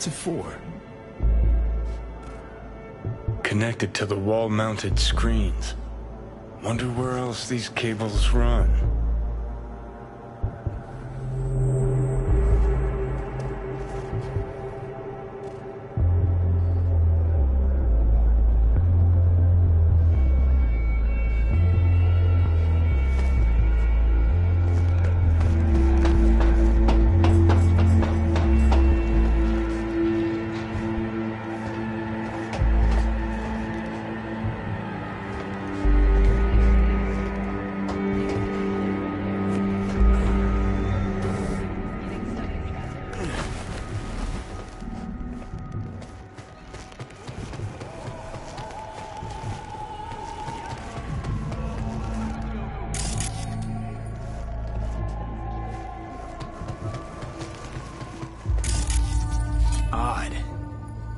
What's it for? Connected to the wall-mounted screens. Wonder where else these cables run.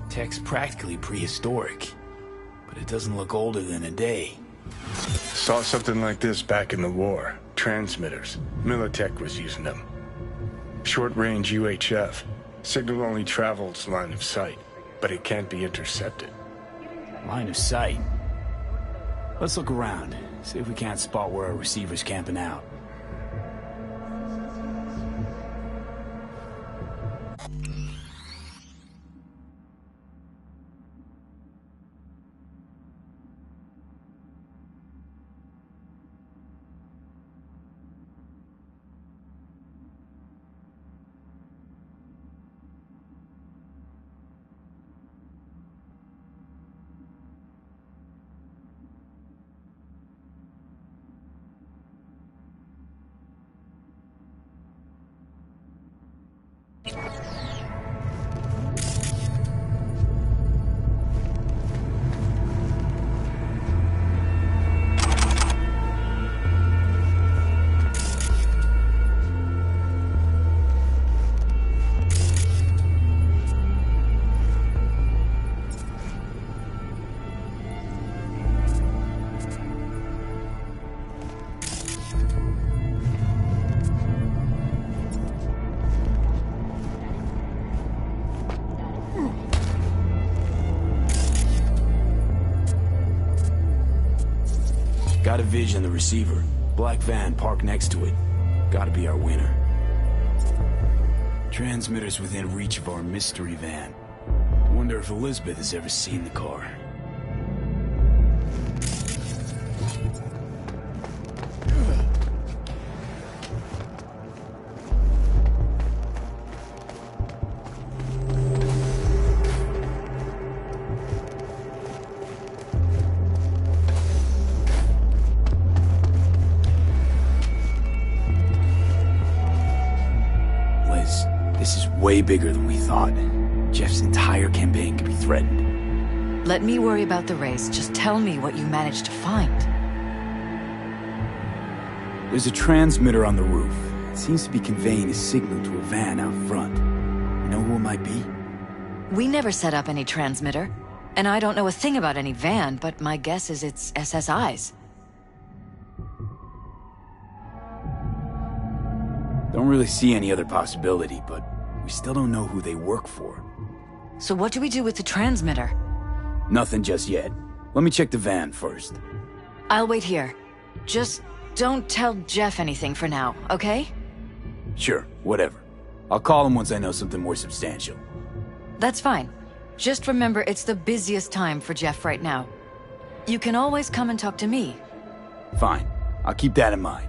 Tech's practically prehistoric, but it doesn't look older than a day. Saw something like this back in the war. Transmitters. Militech was using them. Short-range UHF. Signal only travels line of sight, but it can't be intercepted. Line of sight? Let's look around, see if we can't spot where our receiver's camping out. Got a vids on the receiver. Black van parked next to it. Gotta be our winner. Transmitters within reach of our mystery van. Wonder if Elizabeth has ever seen the car. Way bigger than we thought. Jeff's entire campaign could be threatened. Let me worry about the race. Just tell me what you managed to find. There's a transmitter on the roof. It seems to be conveying a signal to a van out front. You know who it might be? We never set up any transmitter. And I don't know a thing about any van, but my guess is it's SSI's. Don't really see any other possibility, but we still don't know who they work for. So what do we do with the transmitter? Nothing just yet. Let me check the van first. I'll wait here. Just don't tell Jeff anything for now, okay? Sure, whatever. I'll call him once I know something more substantial. That's fine. Just remember it's the busiest time for Jeff right now. You can always come and talk to me. Fine. I'll keep that in mind.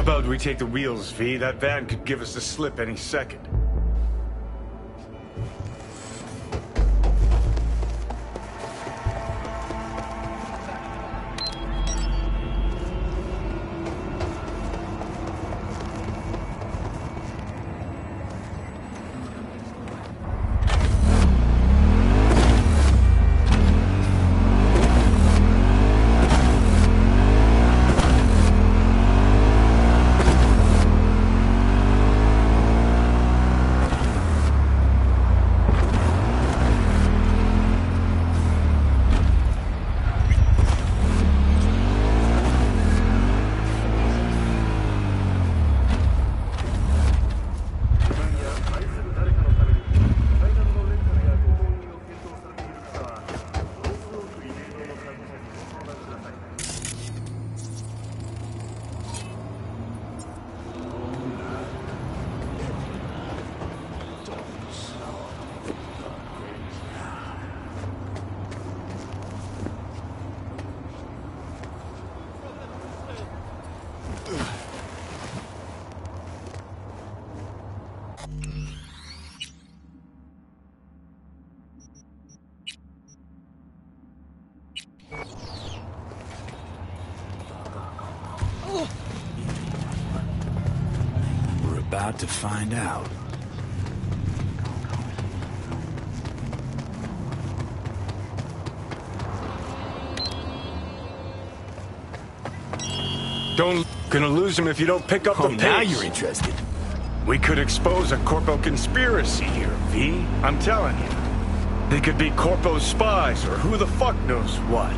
about we take the wheels, V? That van could give us the slip any second. We're about to find out. Gonna lose him if you don't pick up the pace. Now you're interested. We could expose a Corpo conspiracy here, V. I'm telling you. They could be Corpo's spies, or who the fuck knows what.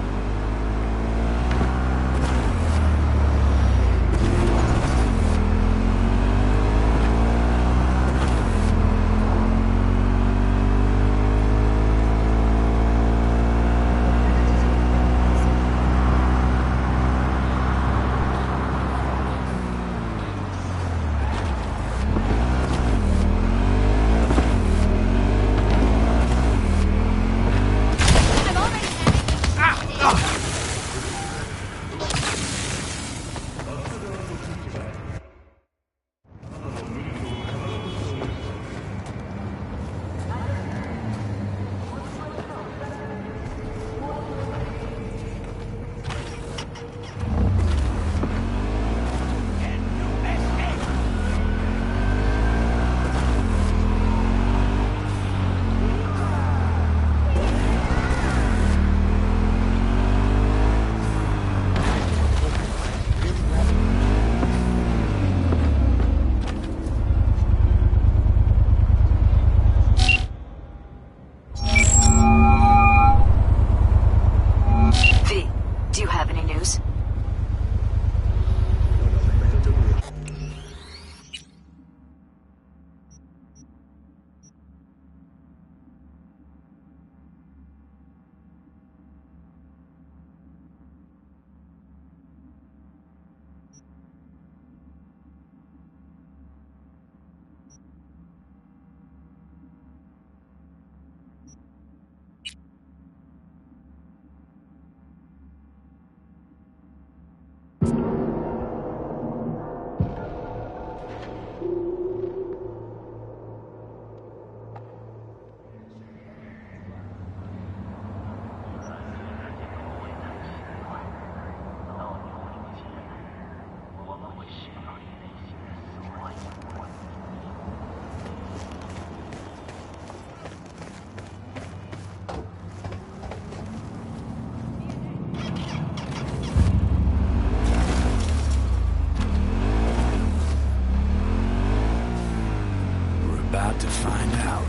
To find out.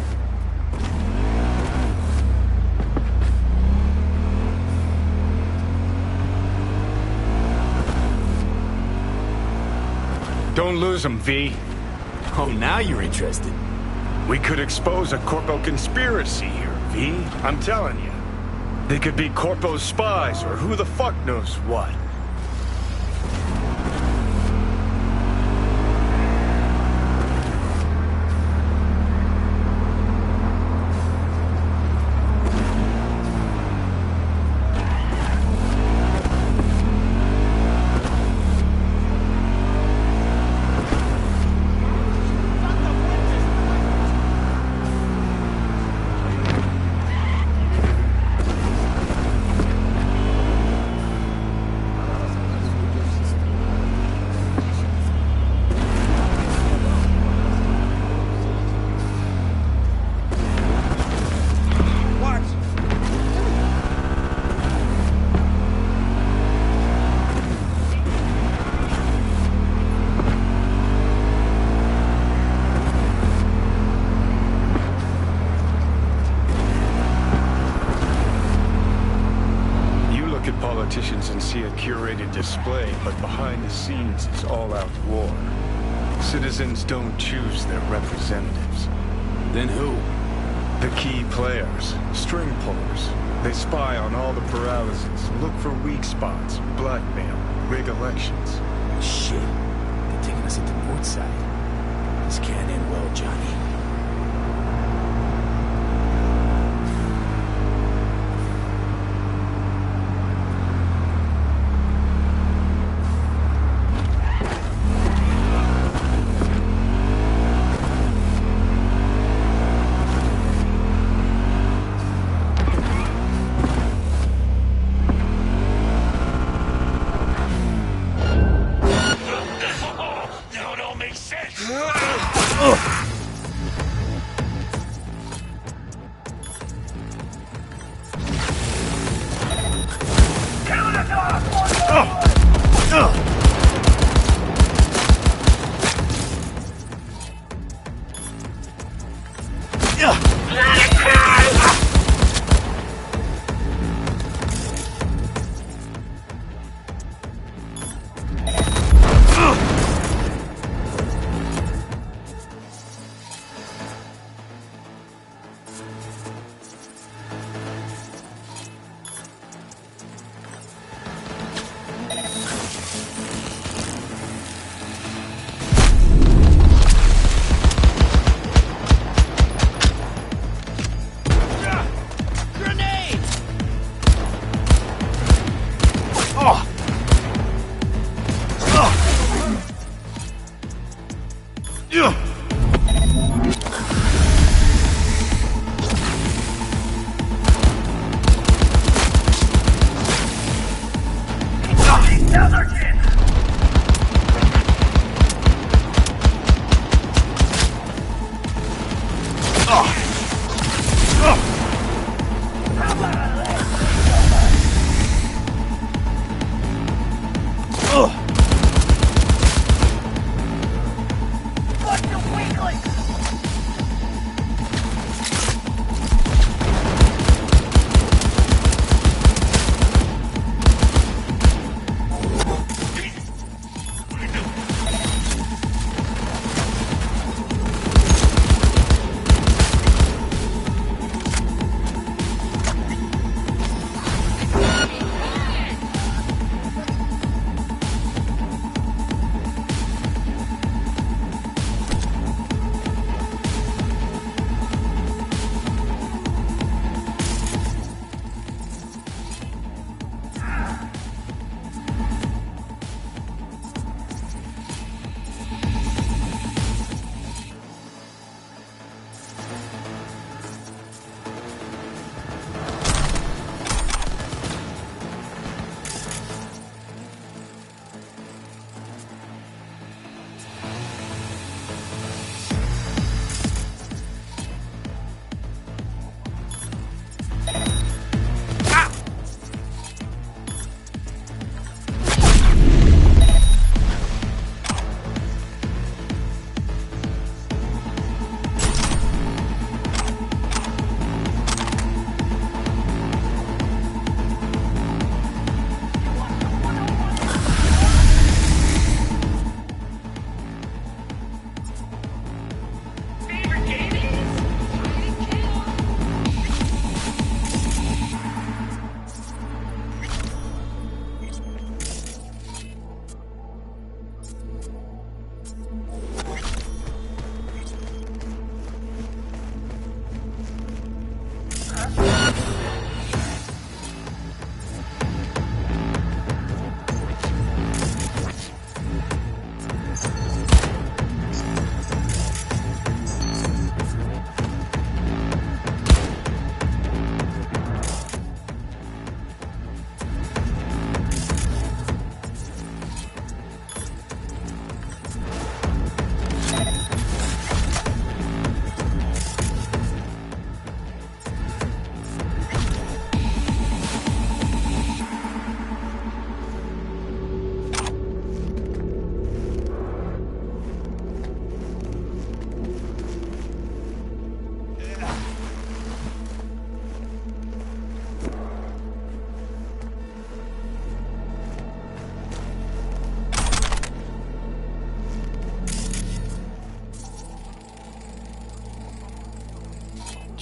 Don't lose him, V. Oh, now you're interested. We could expose a Corpo conspiracy here, V. I'm telling you. They could be Corpo's spies, or who the fuck knows what. politicians and see a curated display, but behind the scenes is all-out war. Citizens don't choose their representatives. Then who? The key players, string pullers. They spy on all the paralyses, look for weak spots, blackmail, rig elections. Shit. They're taking us into Northside. This can't end well, Johnny.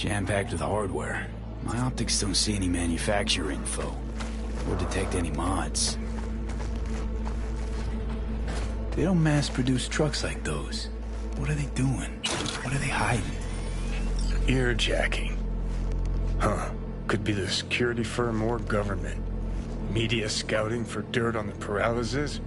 Jam-packed with hardware. My optics don't see any manufacturer info, or detect any mods. They don't mass-produce trucks like those. What are they doing? What are they hiding? Earjacking. Huh. Could be the security firm or government. Media scouting for dirt on the paralysis?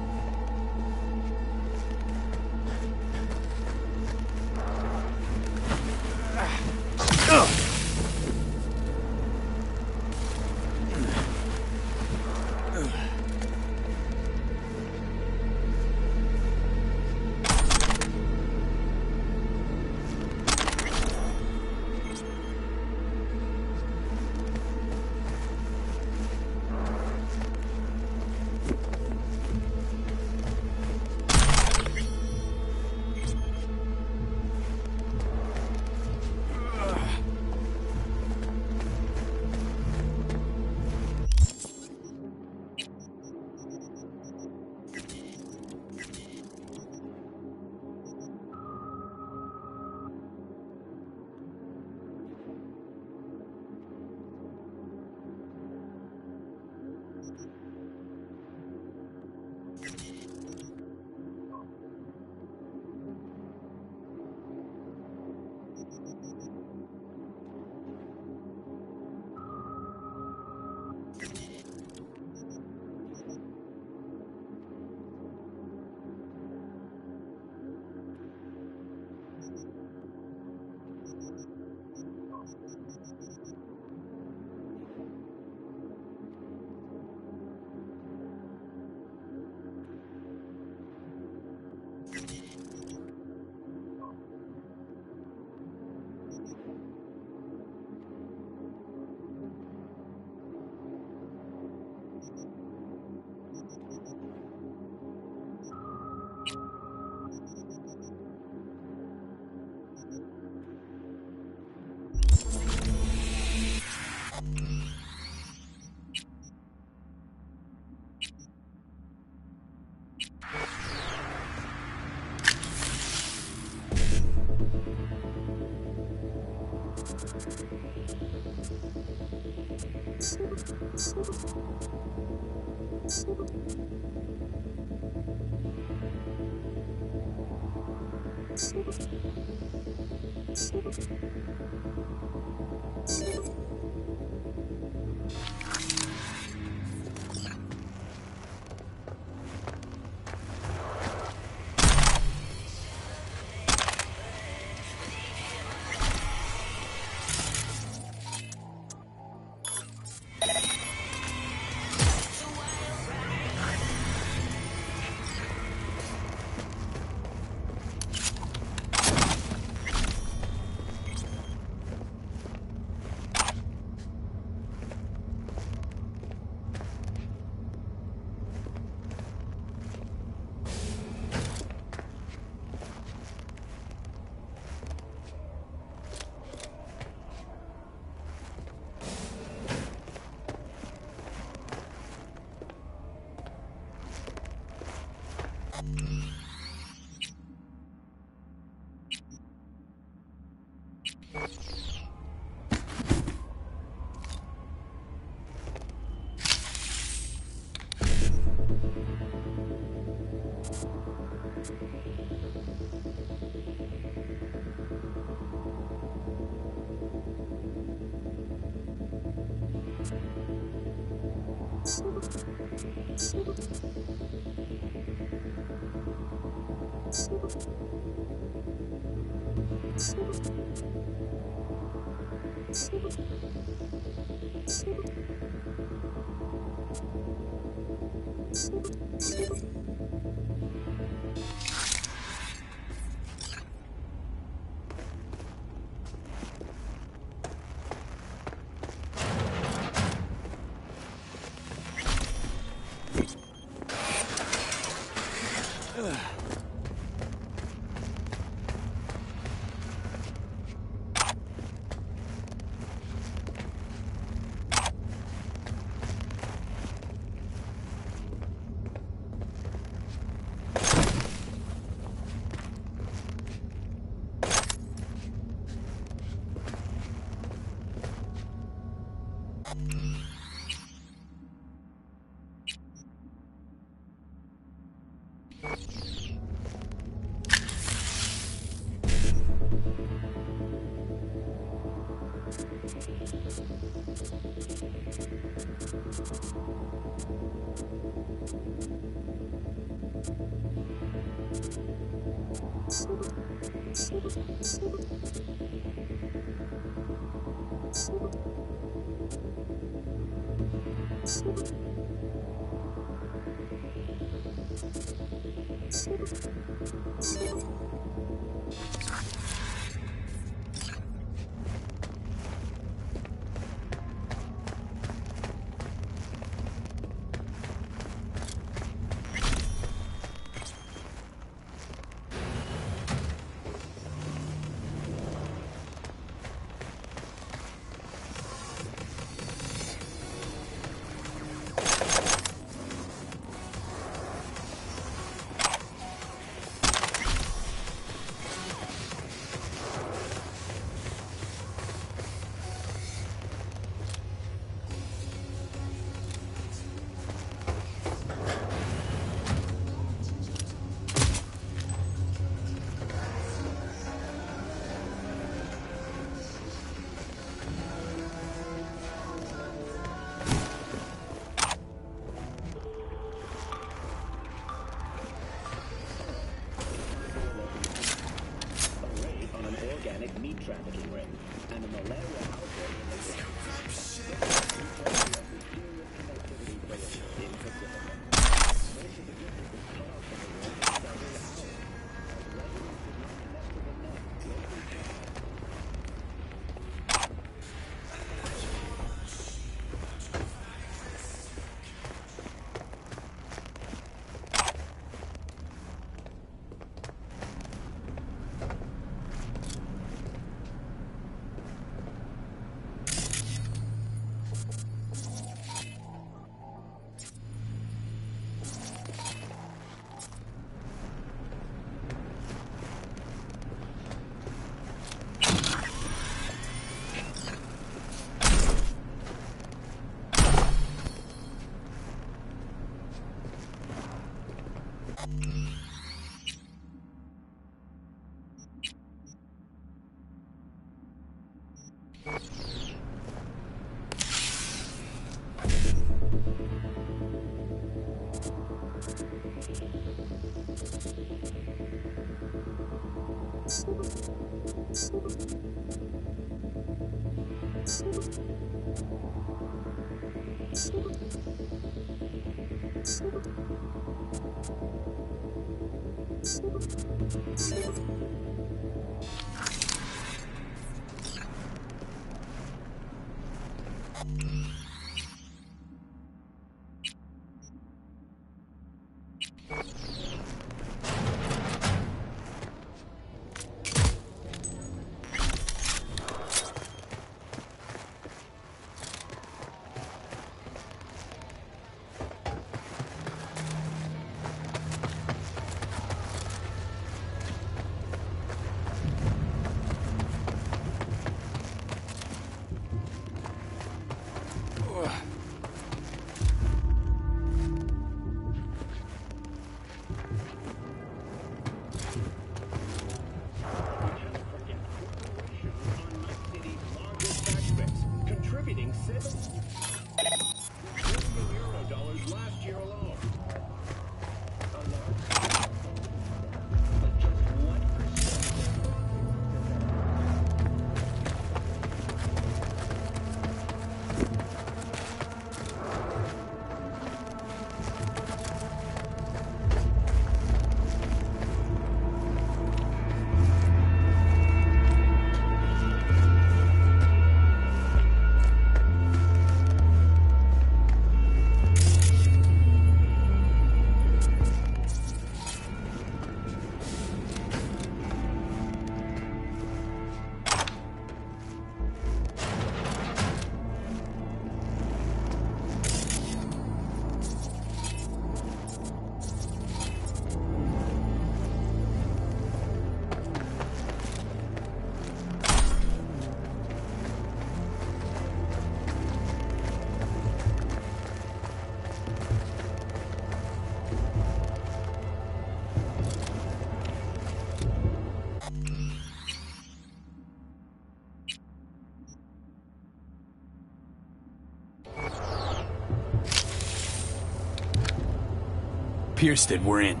Piersted, we're in.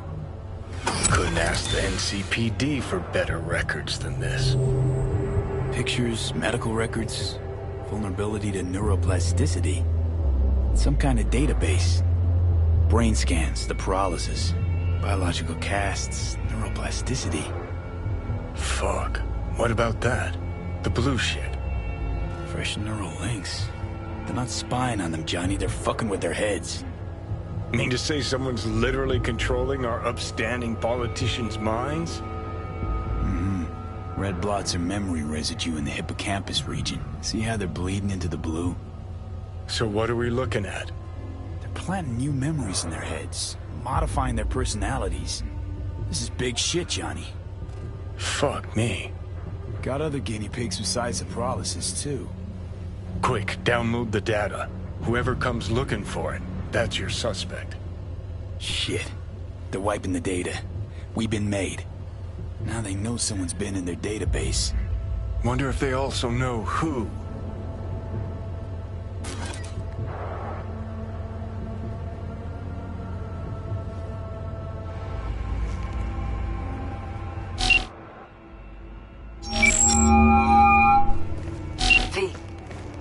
Couldn't ask the NCPD for better records than this. Pictures, medical records, vulnerability to neuroplasticity. Some kind of database. Brain scans, the paralysis, biological casts, neuroplasticity. Fuck. What about that? The blue shit. Fresh neural links. They're not spying on them, Johnny. They're fucking with their heads. Mean to say someone's literally controlling our upstanding politicians' minds? Mm-hmm. Red blots are memory residue in the hippocampus region. See how they're bleeding into the blue? So what are we looking at? They're planting new memories in their heads, modifying their personalities. This is big shit, Johnny. Fuck me. Got other guinea pigs besides the paralysis, too. Quick, download the data. Whoever comes looking for it, that's your suspect. Shit. They're wiping the data. We've been made. Now they know someone's been in their database. Wonder if they also know who. V,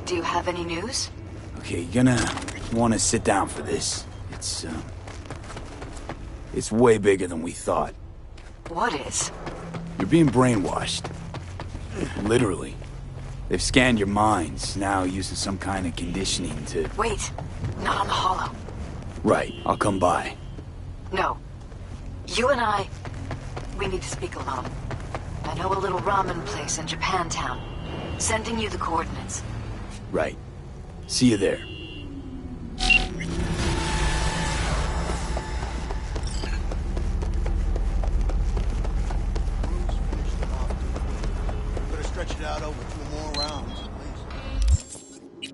do you have any news? Okay, you're gonna want to sit down for this. It's way bigger than we thought. What is? You're being brainwashed. Literally. They've scanned your minds, now using some kind of conditioning to... Wait, not on the holo. Right, I'll come by. No. You and I, we need to speak alone. I know a little ramen place in Japantown. Sending you the coordinates. Right. See you there. Better stretch it out over 2 more rounds, please.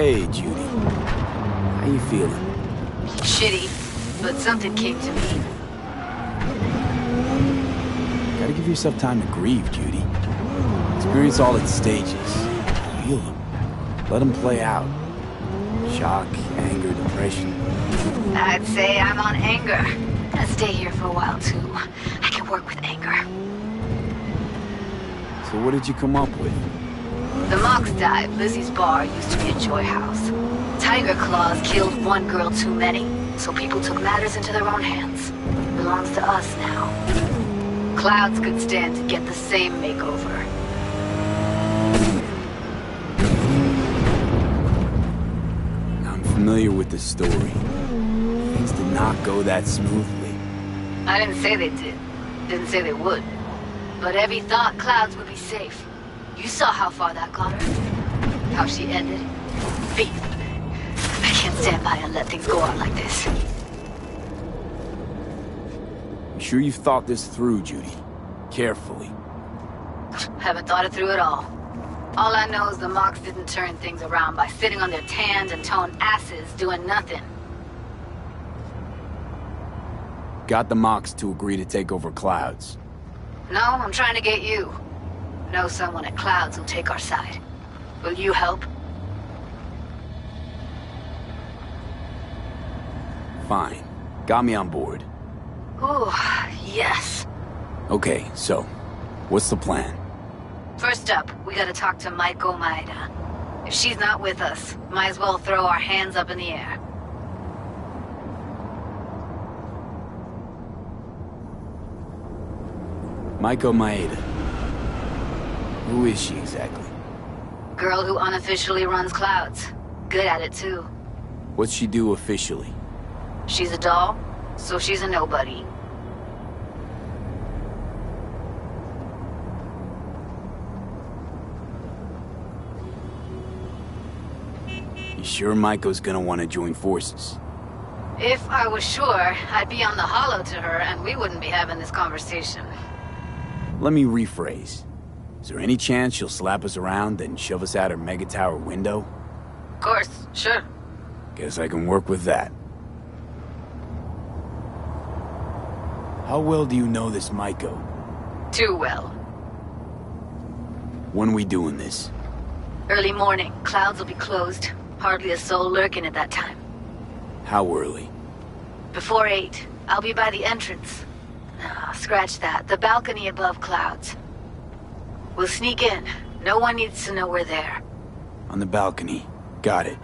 Hey, Judy. How you feeling? Shitty, but something came to me. Gotta give yourself time to grieve, Judy. Experience all its stages. Feel them. Let them play out. Shock, anger, depression. I'd say I'm on anger. Gonna stay here for a while, too. I can work with anger. So what did you come up with? The Mox died. Lizzie's bar used to be a joy house. Tiger Claws killed one girl too many, so people took matters into their own hands. Belongs to us now. Clouds could stand to get the same makeover. I'm familiar with the story. Things did not go that smoothly. I didn't say they did. Didn't say they would. But Evie thought Clouds would be safe. You saw how far that got her. How she ended. Beat. I can't stand by and let things go on like this. You sure you've thought this through, Judy? Carefully. Haven't thought it through at all. All I know is the Mox didn't turn things around by sitting on their tans and toned asses doing nothing. Got the Mox to agree to take over Clouds. No, I'm trying to get you. Know someone at Clouds who'll take our side. Will you help? Fine. Got me on board. Ooh, yes. Okay, so, what's the plan? First up, we gotta talk to Maiko Maeda. If she's not with us, might as well throw our hands up in the air. Maiko Maeda. Who is she exactly? Girl who unofficially runs Clouds. Good at it, too. What's she do officially? She's a doll, so she's a nobody. You sure Maiko's gonna want to join forces? If I was sure, I'd be on the hollow to her and we wouldn't be having this conversation. Let me rephrase. Is there any chance she'll slap us around, then shove us out her mega tower window? Of course, sure. Guess I can work with that. How well do you know this Maiko? Too well. When we doing this? Early morning, Clouds will be closed. Hardly a soul lurking at that time. How early? Before 8. I'll be by the entrance. Scratch that. The balcony above Clouds. We'll sneak in. No one needs to know we're there. On the balcony. Got it.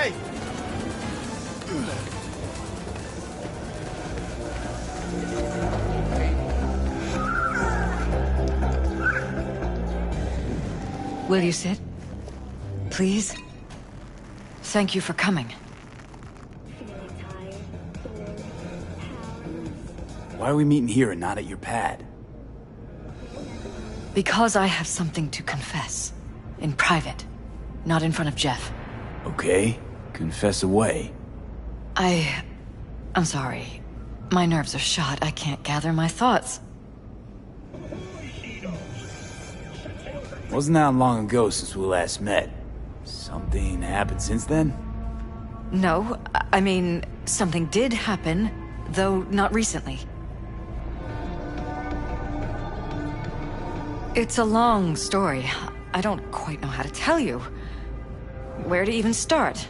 Hey! Will you sit? Please? Thank you for coming. Why are we meeting here and not at your pad? Because I have something to confess. In private. Not in front of Jeff. Okay, confess away. I'm sorry. My nerves are shot. I can't gather my thoughts. Wasn't that long ago since we last met? Something happened since then? No, I mean, something did happen, though not recently. It's a long story. I don't quite know how to tell you. Where to even start?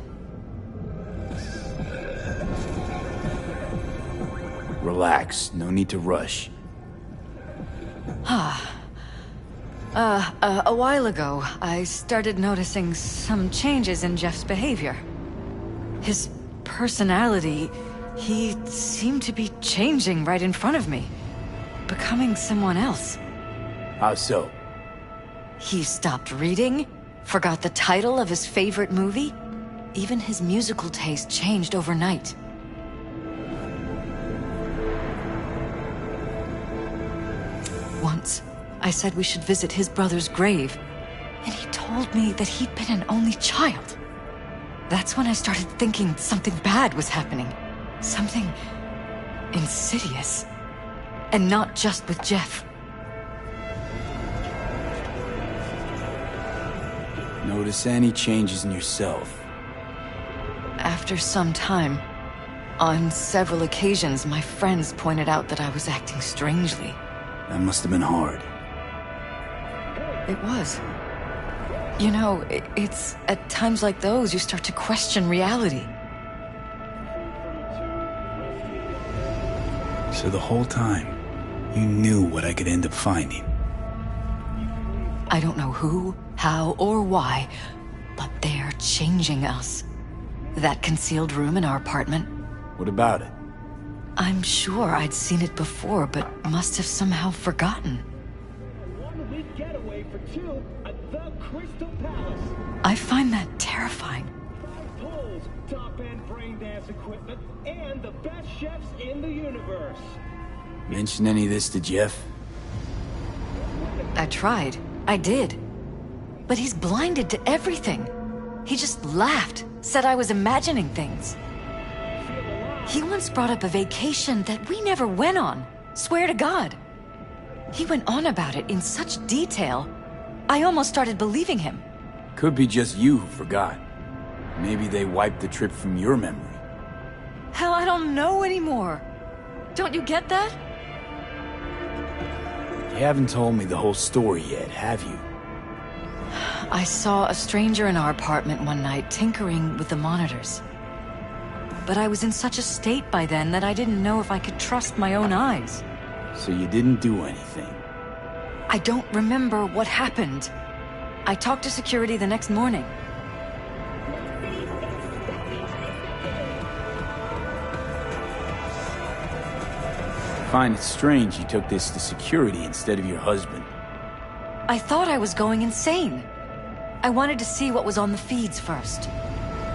Relax, no need to rush. A while ago, I started noticing some changes in Jeff's behavior. His personality, he seemed to be changing right in front of me. Becoming someone else. How so? He stopped reading, forgot the title of his favorite movie. Even his musical taste changed overnight. Once, I said we should visit his brother's grave, and he told me that he'd been an only child. That's when I started thinking something bad was happening. Something insidious. And not just with Jeff. Notice any changes in yourself? After some time, on several occasions, my friends pointed out that I was acting strangely. That must have been hard. It was. You know, it's at times like those you start to question reality. So the whole time, you knew what I could end up finding. I don't know who, how, or why, but they're changing us. That concealed room in our apartment. What about it? I'm sure I'd seen it before, but must have somehow forgotten. One-week getaway for two at the Crystal Palace. I find that terrifying. 5 pools, top-end brain dance equipment, and the best chefs in the universe. Mention any of this to Jeff? I tried. I did. But he's blinded to everything. He just laughed, said I was imagining things. He once brought up a vacation that we never went on. Swear to God. He went on about it in such detail, I almost started believing him. Could be just you who forgot. Maybe they wiped the trip from your memory. Hell, I don't know anymore. Don't you get that? You haven't told me the whole story yet, have you? I saw a stranger in our apartment one night tinkering with the monitors. But I was in such a state by then that I didn't know if I could trust my own eyes. So you didn't do anything? I don't remember what happened. I talked to security the next morning. I find it strange you took this to security instead of your husband. I thought I was going insane. I wanted to see what was on the feeds first.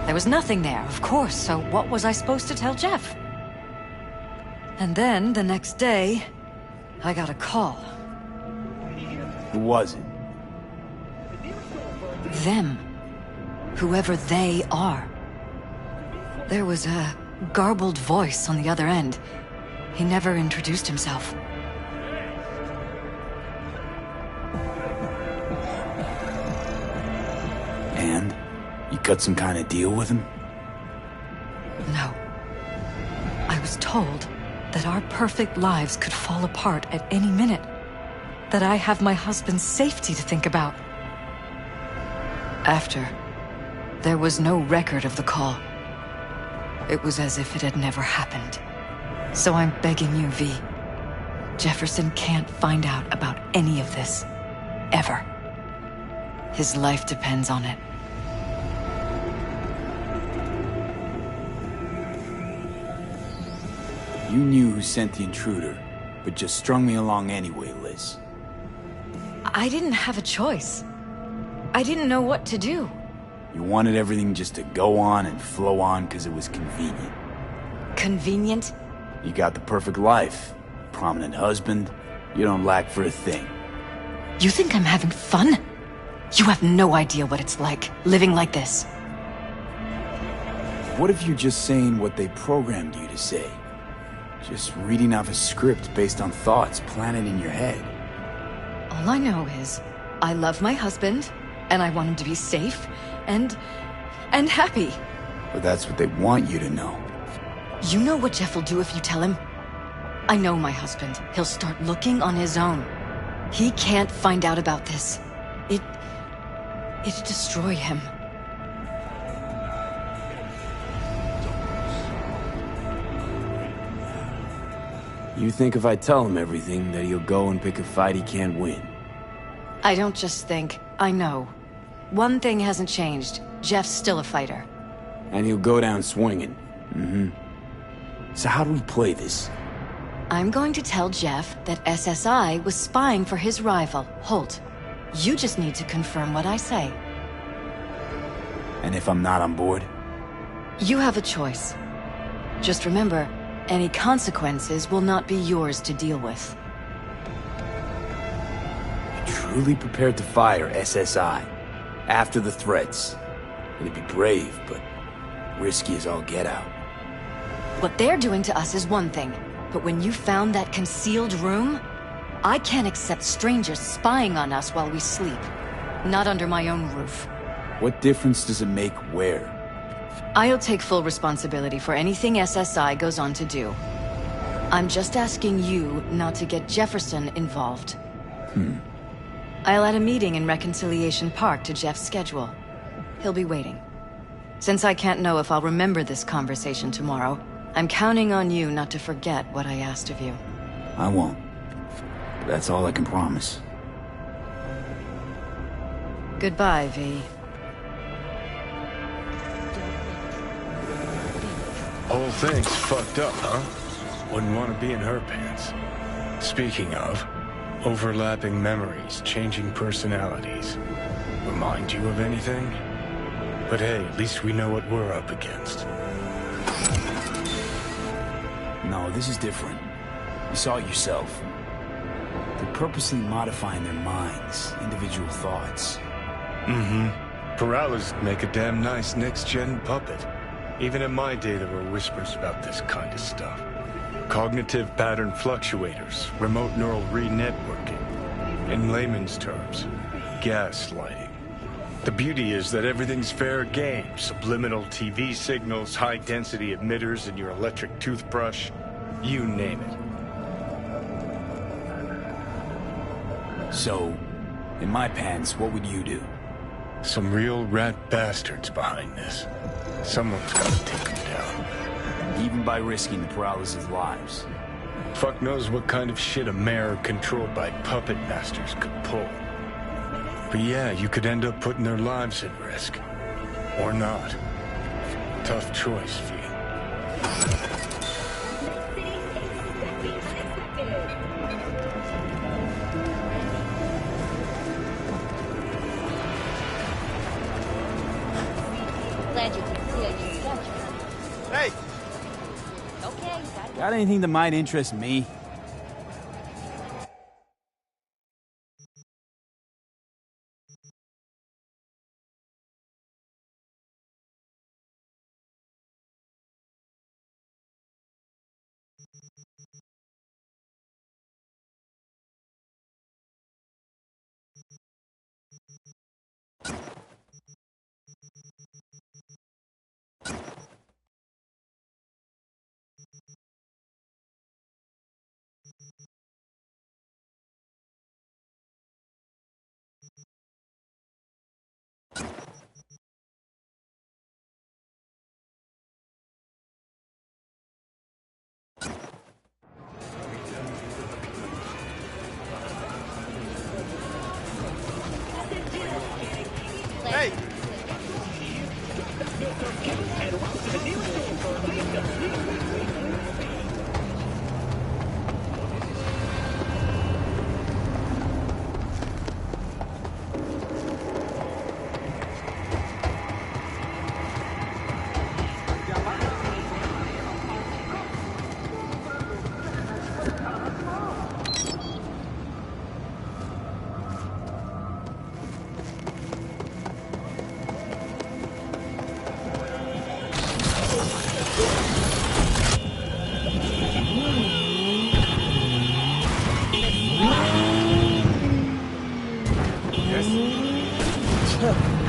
There was nothing there, of course, so what was I supposed to tell Jeff? And then, the next day, I got a call. Who was it? Them. Whoever they are. There was a garbled voice on the other end. He never introduced himself. And? You cut some kind of deal with him? No. I was told that our perfect lives could fall apart at any minute. That I have my husband's safety to think about. After, there was no record of the call. It was as if it had never happened. So I'm begging you, V. Jefferson can't find out about any of this. Ever. His life depends on it. You knew who sent the intruder, but just strung me along anyway, Liz. I didn't have a choice. I didn't know what to do. You wanted everything just to go on and flow on because it was convenient. Convenient? You got the perfect life. Prominent husband. You don't lack for a thing. You think I'm having fun? You have no idea what it's like, living like this. What if you're just saying what they programmed you to say? Just reading off a script based on thoughts planted in your head. All I know is, I love my husband, and I want him to be safe, and happy. But that's what they want you to know. You know what Jeff will do if you tell him? I know my husband. He'll start looking on his own. He can't find out about this. It'd destroy him. You think if I tell him everything, that he'll go and pick a fight he can't win? I don't just think, I know. One thing hasn't changed. Jeff's still a fighter. And he'll go down swinging. So how do we play this? I'm going to tell Jeff that SSI was spying for his rival, Holt. You just need to confirm what I say. And if I'm not on board? You have a choice. Just remember, any consequences will not be yours to deal with. Truly prepared to fire SSI after the threats. It'd be brave, but risky as all get out. What they're doing to us is one thing, but when you found that concealed room, I can't accept strangers spying on us while we sleep. Not under my own roof. What difference does it make where? I'll take full responsibility for anything SSI goes on to do. I'm just asking you not to get Jefferson involved. I'll add a meeting in Reconciliation Park to Jeff's schedule. He'll be waiting. Since I can't know if I'll remember this conversation tomorrow, I'm counting on you not to forget what I asked of you. I won't. But that's all I can promise. Goodbye, V. Whole thing's fucked up, huh? Wouldn't want to be in her pants. Speaking of, overlapping memories, changing personalities. Remind you of anything? But hey, at least we know what we're up against. No, this is different. You saw it yourself. They're purposely modifying their minds, individual thoughts. Peralez make a damn nice next-gen puppet. Even in my day, there were whispers about this kind of stuff. Cognitive pattern fluctuators, remote neural re-networking. In layman's terms, gaslighting. The beauty is that everything's fair game. Subliminal TV signals, high-density emitters in your electric toothbrush. You name it. So, in my pants, what would you do? Some real rat bastards behind this. Someone's got to take them down. Even by risking the Peralez's lives. Fuck knows what kind of shit a mayor controlled by puppet masters could pull. But yeah, you could end up putting their lives at risk. Or not. Tough choice, V. Glad you can clear your schedule. Hey! Okay, Got anything that might interest me? Watch out!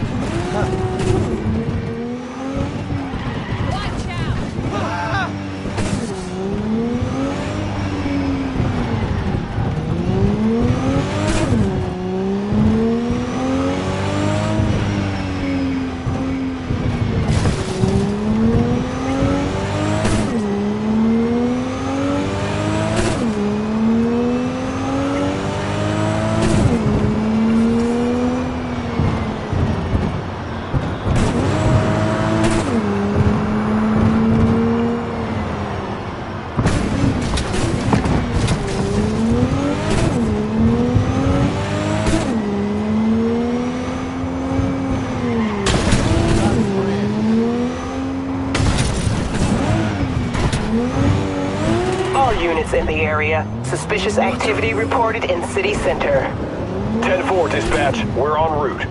All units in the area. Suspicious activity reported in city center. 10-4, dispatch. We're en route.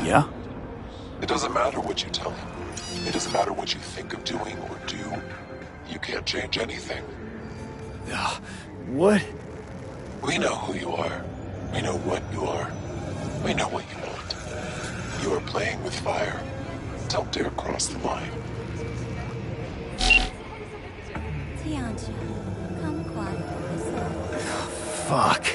Yeah? It doesn't matter what you tell him. It doesn't matter what you think of doing or do. You can't change anything. What? We know who you are. We know what you are. We know what you want. You are playing with fire. Don't dare cross the line. Fuck.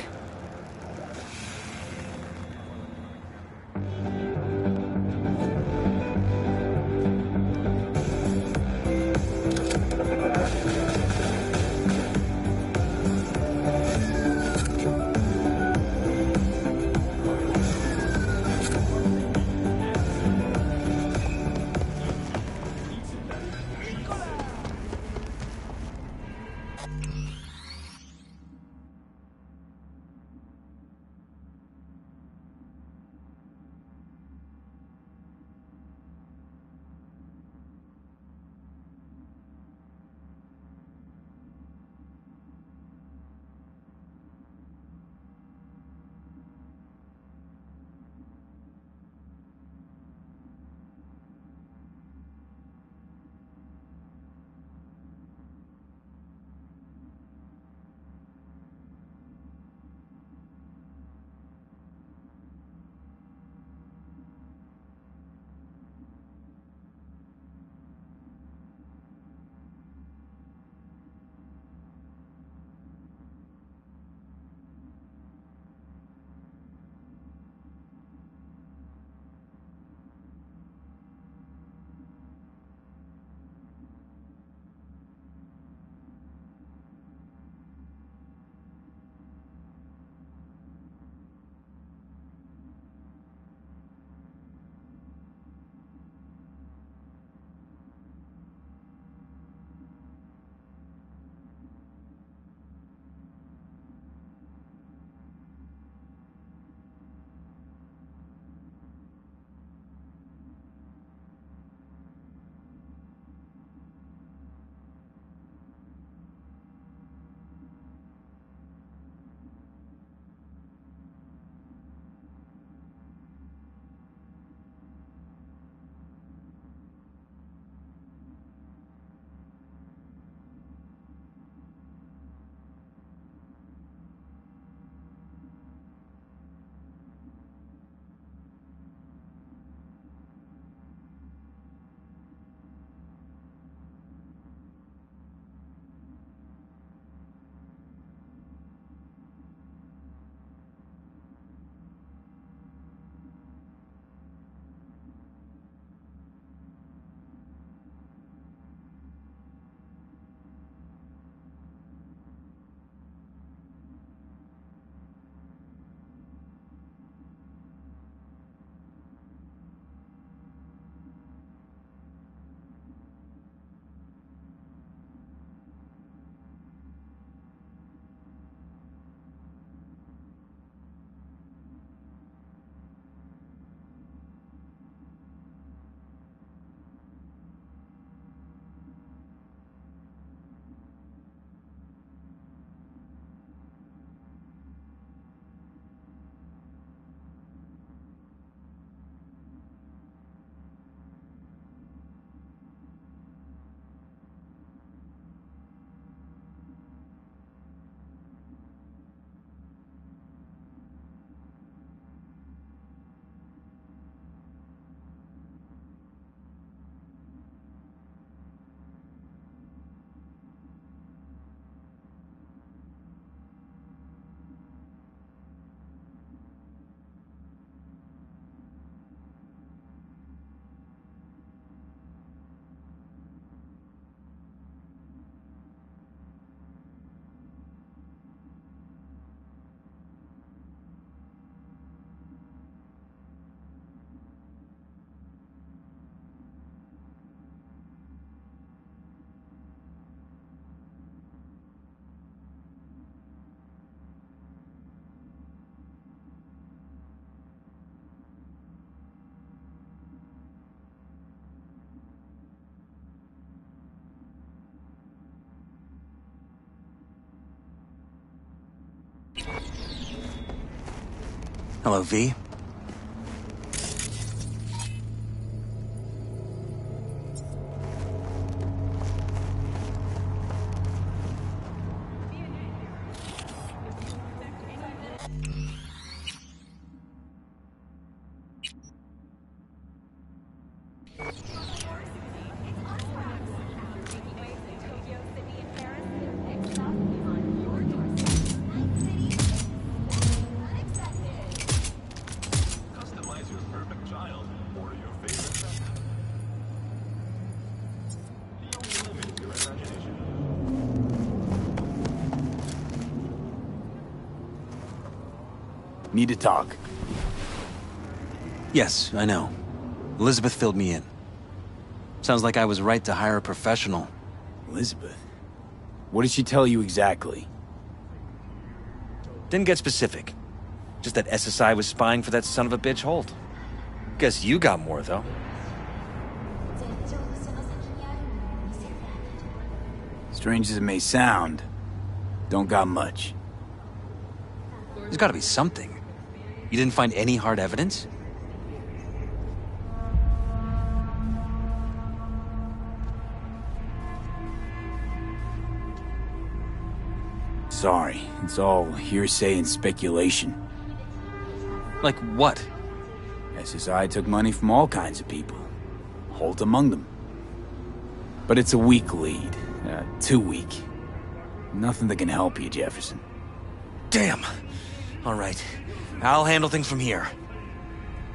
Hello, V. Need to talk. Yes, I know. Elizabeth filled me in. Sounds like I was right to hire a professional. Elizabeth? What did she tell you exactly? Didn't get specific. Just that SSI was spying for that son of a bitch Holt. Guess you got more, though. Strange as it may sound, don't got much. There's gotta be something. You didn't find any hard evidence? Sorry, it's all hearsay and speculation. Like what? SSI took money from all kinds of people. Holt among them. But it's a weak lead. Too weak. Nothing that can help you, Jefferson. Damn. All right. I'll handle things from here.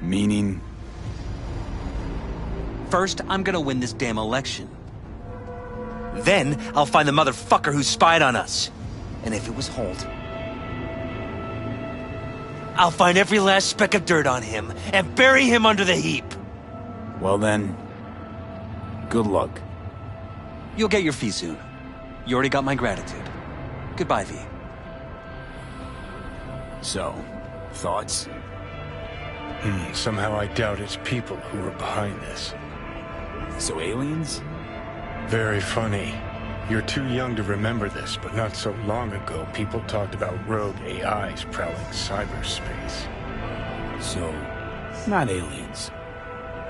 Meaning? First, I'm gonna win this damn election. Then, I'll find the motherfucker who spied on us. And if it was Holt, I'll find every last speck of dirt on him and bury him under the heap. Well then, good luck. You'll get your fee soon. You already got my gratitude. Goodbye, V. So, thoughts? Somehow I doubt it's people who are behind this. So aliens? Very funny. You're too young to remember this, but not so long ago, people talked about rogue AIs prowling cyberspace. So, not aliens.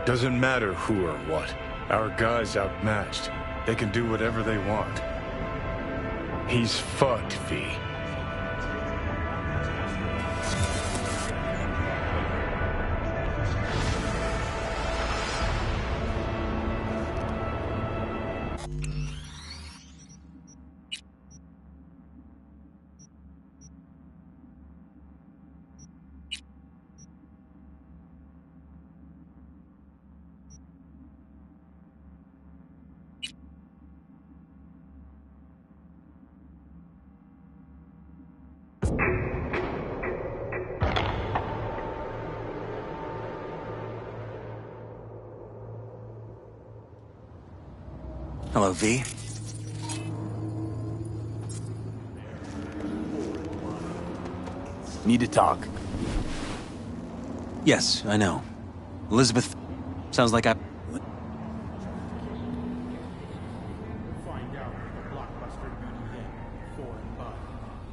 Doesn't matter who or what. Our guy's outmatched. They can do whatever they want. He's fucked, V. Hello, V. Need to talk. Yes, I know. Elizabeth, sounds like I...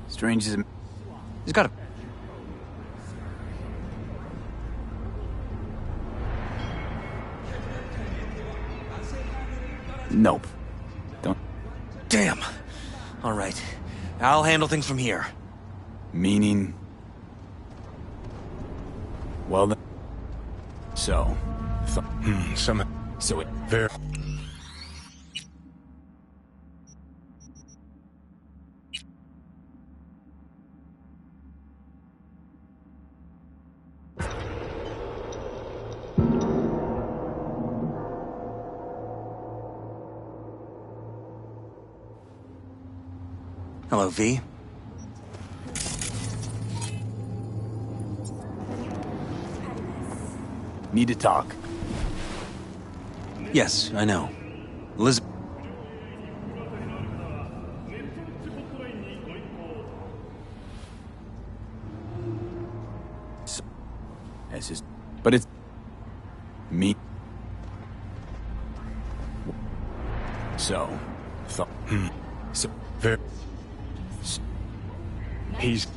Strange as it... He's got a... Nope. Don't... Damn. All right. I'll handle things from here. Meaning? Well then... So... So it... Very... Hello, V. Need to talk. Yes, I know. Elizabeth... This is... But it's... Me... So... So... Very... He's...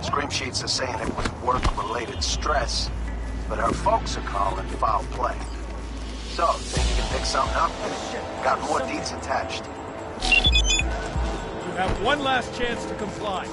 Scream sheets are saying it was work-related stress, but our folks are calling foul play. So, think you can pick something up? Got more deeds attached. You have one last chance to comply.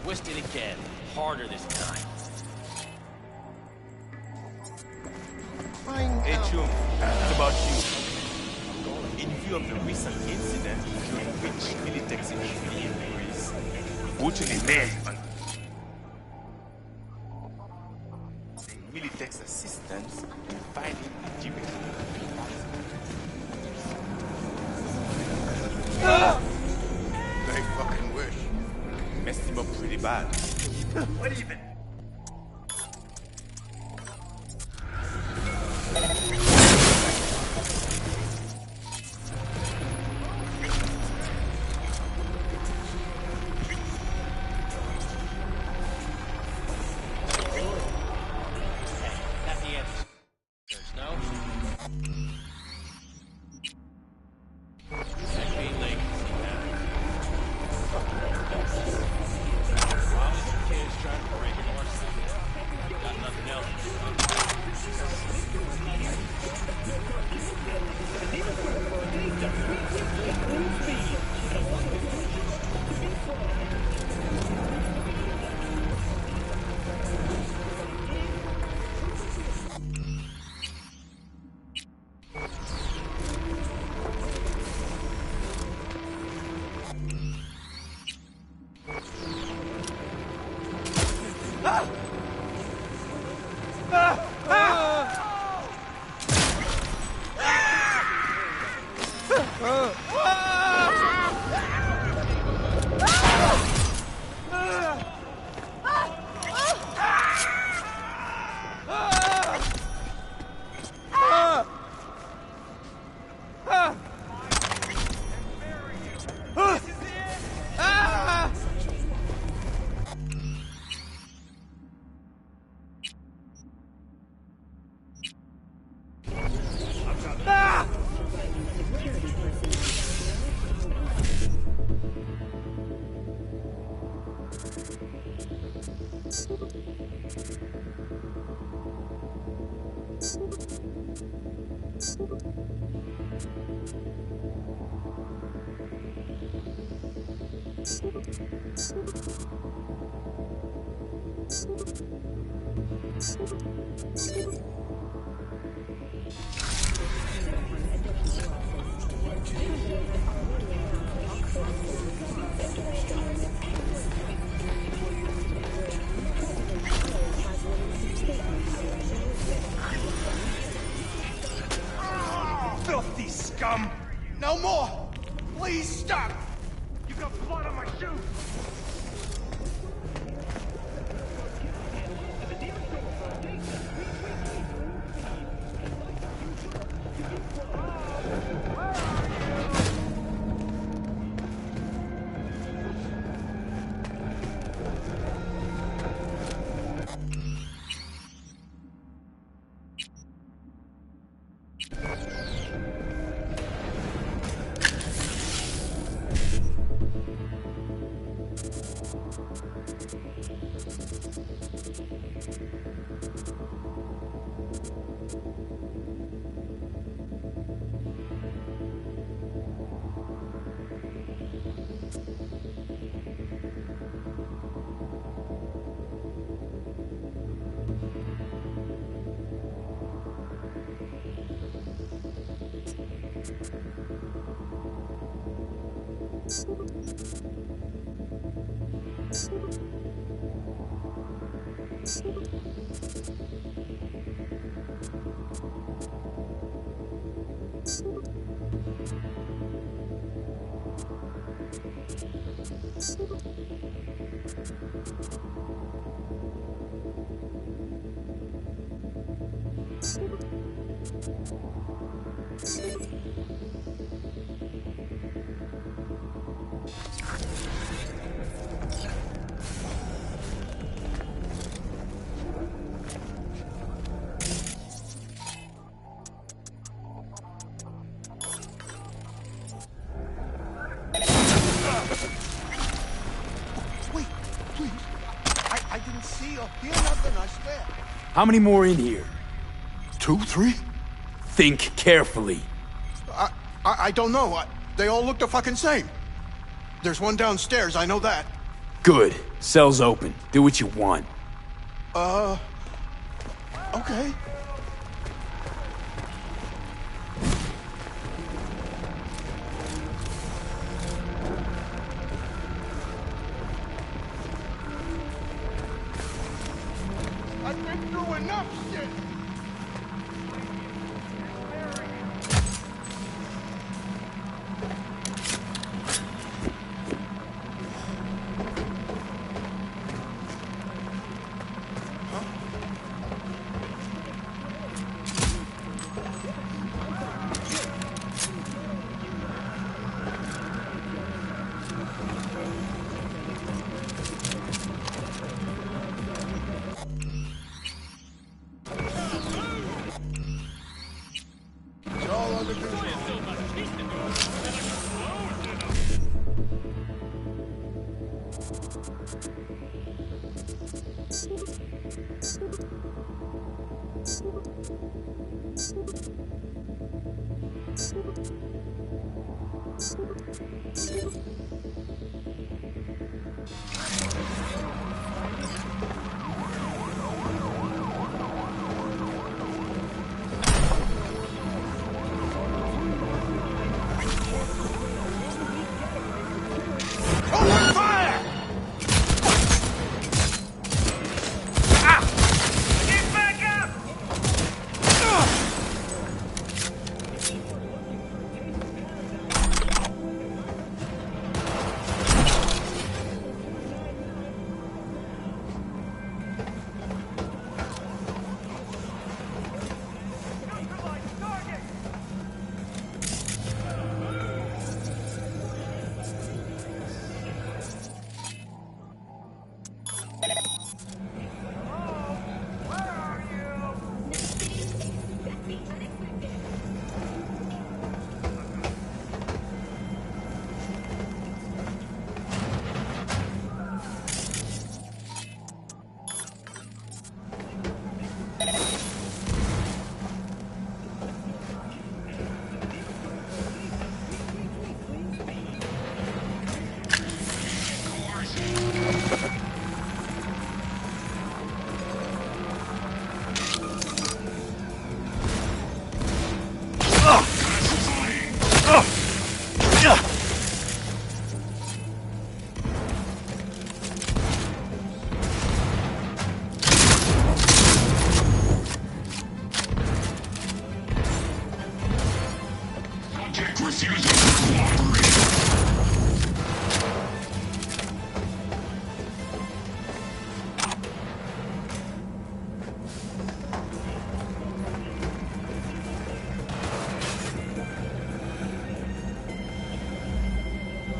Twist it again. Harder this time. Hey, Chum, what about you? In view of the recent incident in which Militech's injuries, would you imagine Militech's assistance in fighting the Jimmy? They fucking wish. Messed him up pretty bad. What even? Filthy scum! No more! Please stop! You got blood on my shoes! Wait, please. I didn't see or hear nothing, I swear. How many more in here? 2, 3? Think carefully. I don't know. They all look the fucking same. There's one downstairs, I know that. Good. Cell's open. Do what you want. Okay. I've been through enough shit.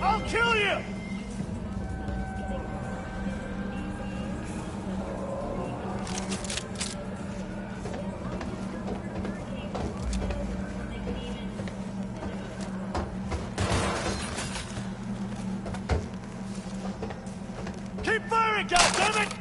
I'll kill you! Keep firing, goddammit!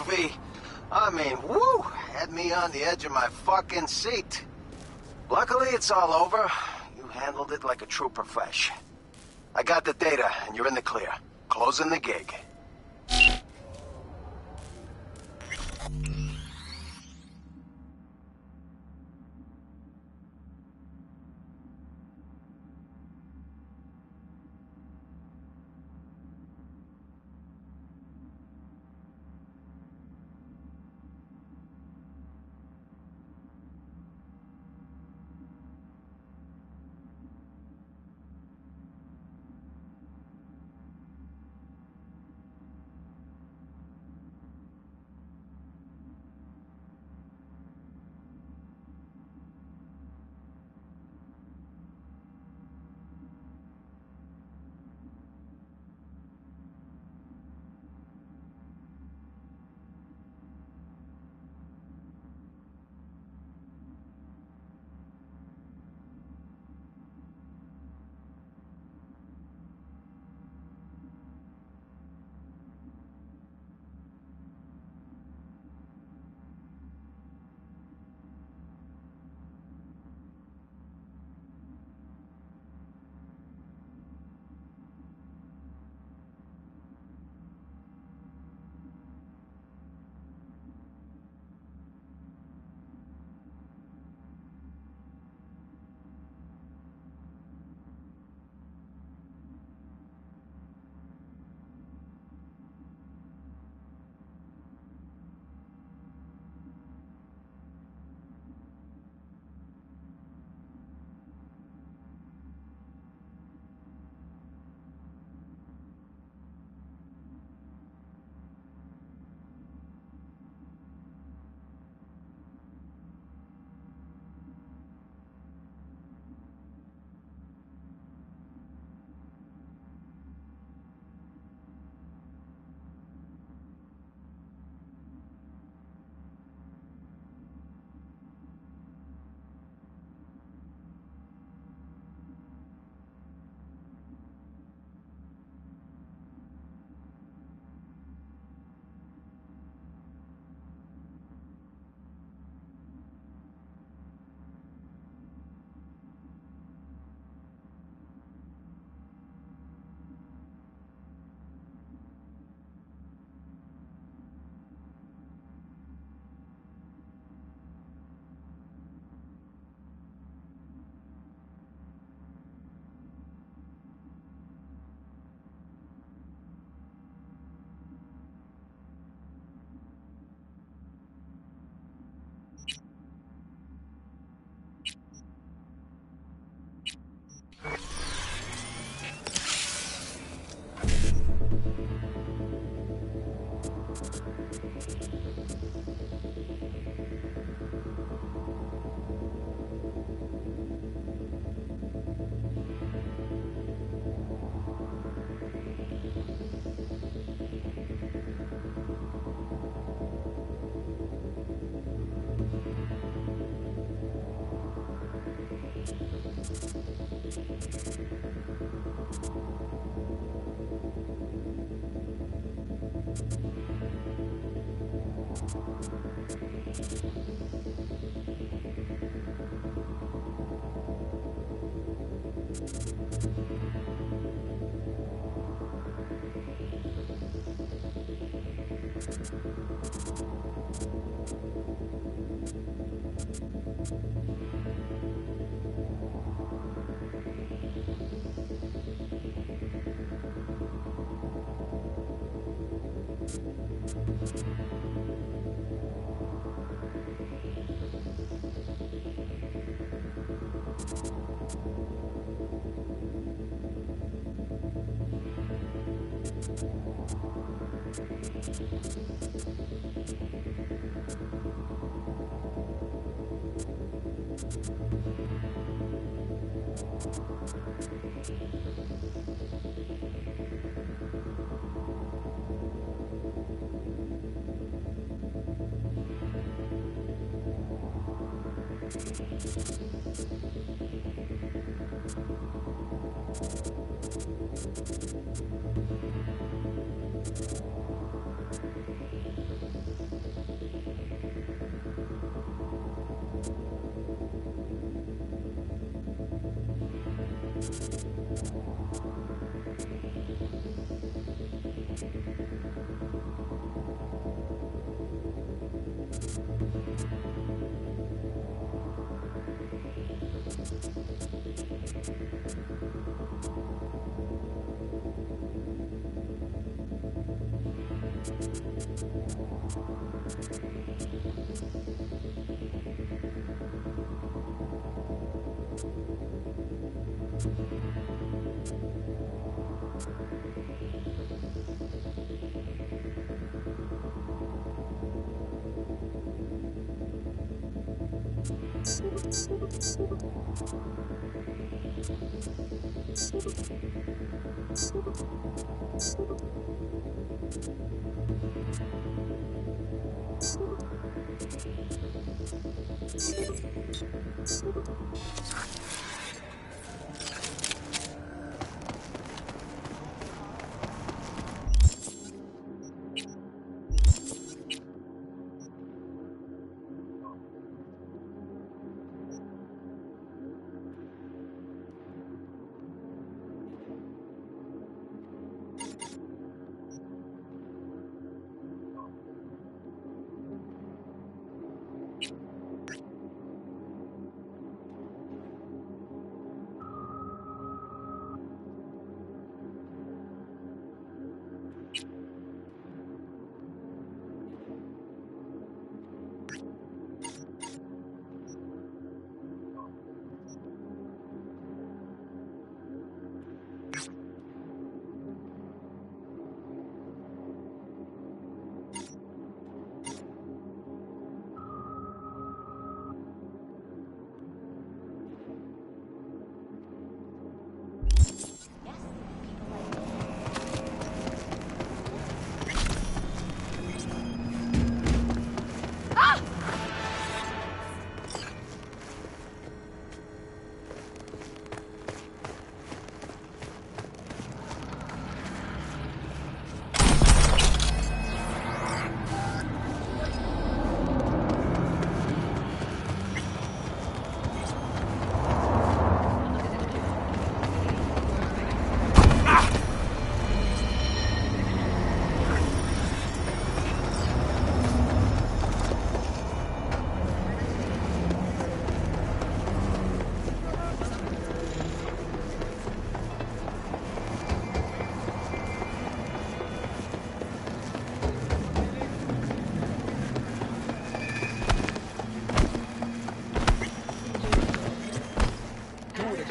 V. I mean, woo! Had me on the edge of my fucking seat. Luckily, it's all over. You handled it like a true profesh. I got the data, and you're in the clear. Closing the gig.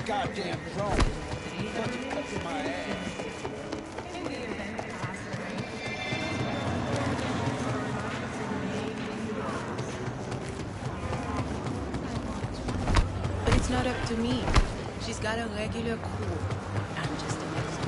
Goddamn drone. Fucking cuts my ass. But it's not up to me. She's got a regular crew. I'm just an extra.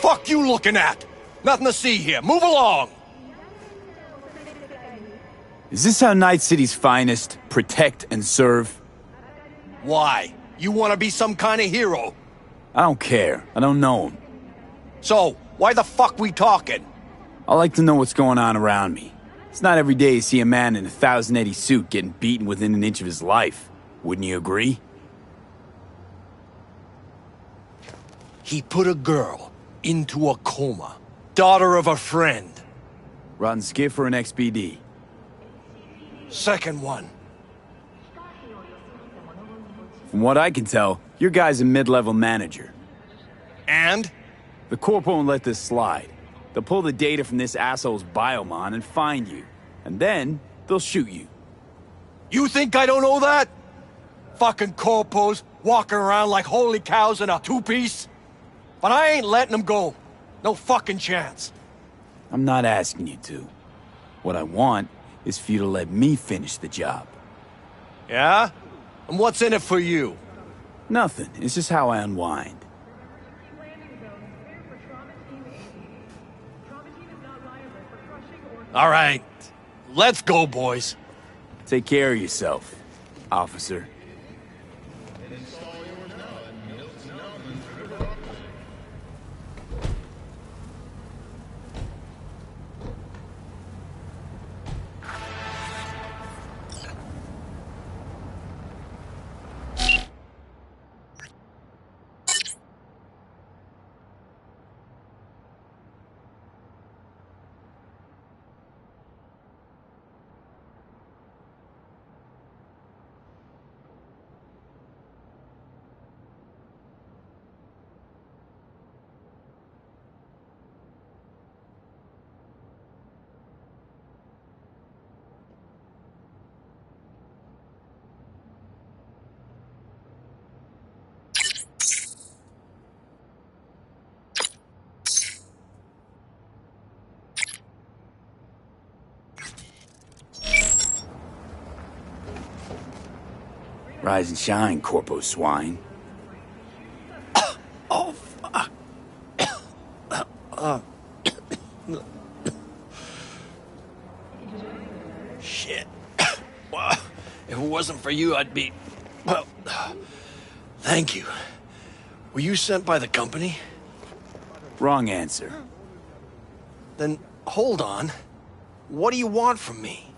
Fuck you looking at? Nothing to see here. Move along! Is this how Night City's finest protect and serve? Why? You want to be some kind of hero? I don't care. I don't know him. So, why the fuck we talking? I like to know what's going on around me. It's not every day you see a man in a 1080 suit getting beaten within an inch of his life. Wouldn't you agree? He put a girl into a coma. Daughter of a friend. Rotten skiff or an XBD? Second one. From what I can tell, your guy's a mid-level manager. And? The Corp won't let this slide. They'll pull the data from this asshole's biomon and find you. And then, they'll shoot you. You think I don't know that? Fucking corpos walking around like holy cows in a two-piece? But I ain't letting them go. No fucking chance. I'm not asking you to. What I want is for you to let me finish the job. Yeah? And what's in it for you? Nothing. It's just how I unwind. All right. Let's go, boys. Take care of yourself, officer. Rise and shine, Corpo Swine. Oh, fuck. Shit. Well, if it wasn't for you, I'd be... Well, thank you. Were you sent by the company? Wrong answer. Then, hold on. What do you want from me?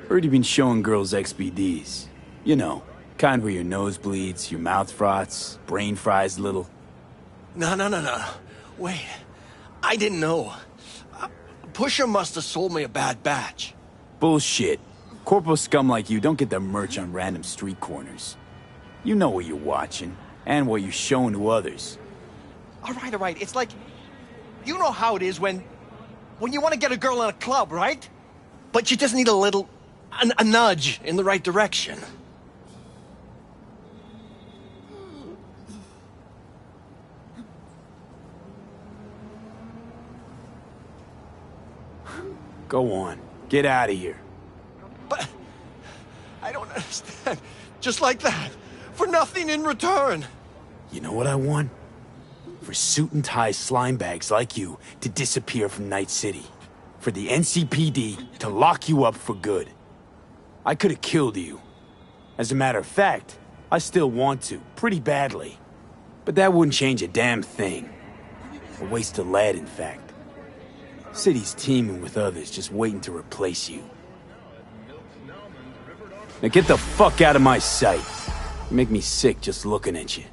Heard you've been showing girls XBDs. You know, kind where your nose bleeds, your mouth froths, brain fries a little. No. Wait. I didn't know. Pusher must have sold me a bad batch. Bullshit. Corpo scum like you don't get their merch on random street corners. You know what you're watching, and what you're showing to others. All right. It's like... You know how it is when you want to get a girl in a club, right? But you just need a little... a nudge in the right direction. Go on. Get out of here. But... I don't understand. Just like that. For nothing in return. You know what I want? For suit and tie slime bags like you to disappear from Night City. For the NCPD to lock you up for good. I could have killed you. As a matter of fact, I still want to, pretty badly. But that wouldn't change a damn thing. A waste of lead, in fact. City's teeming with others just waiting to replace you. Now get the fuck out of my sight. You make me sick just looking at you.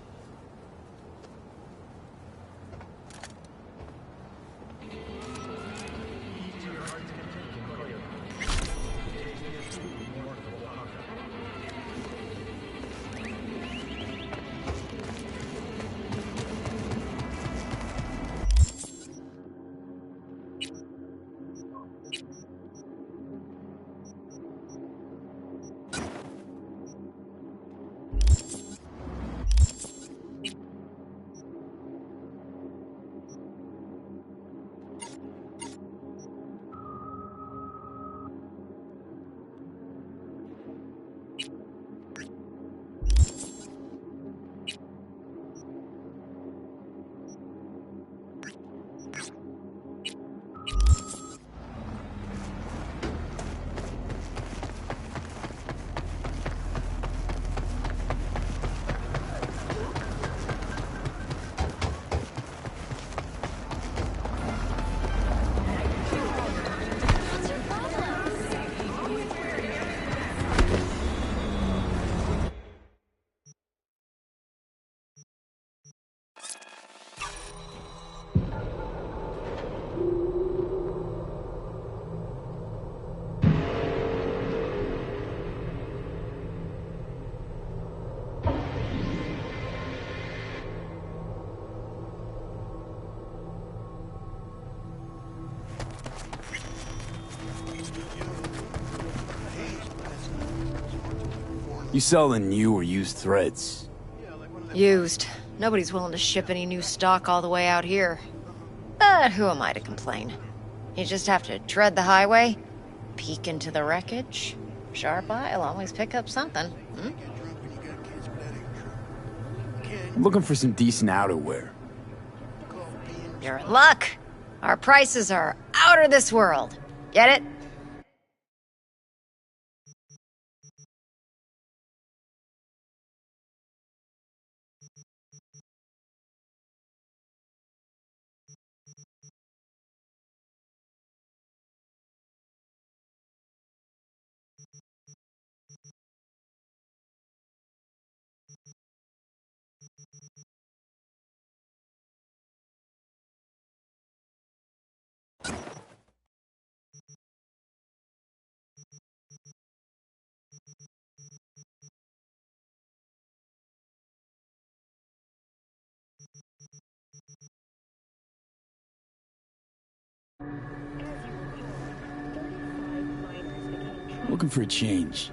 You selling new or used threads? Used. Nobody's willing to ship any new stock all the way out here. But who am I to complain? You just have to tread the highway, peek into the wreckage. Sharp eye'll always pick up something. I'm looking for some decent outerwear. You're in luck. Our prices are out of this world. Get it? Looking for a change.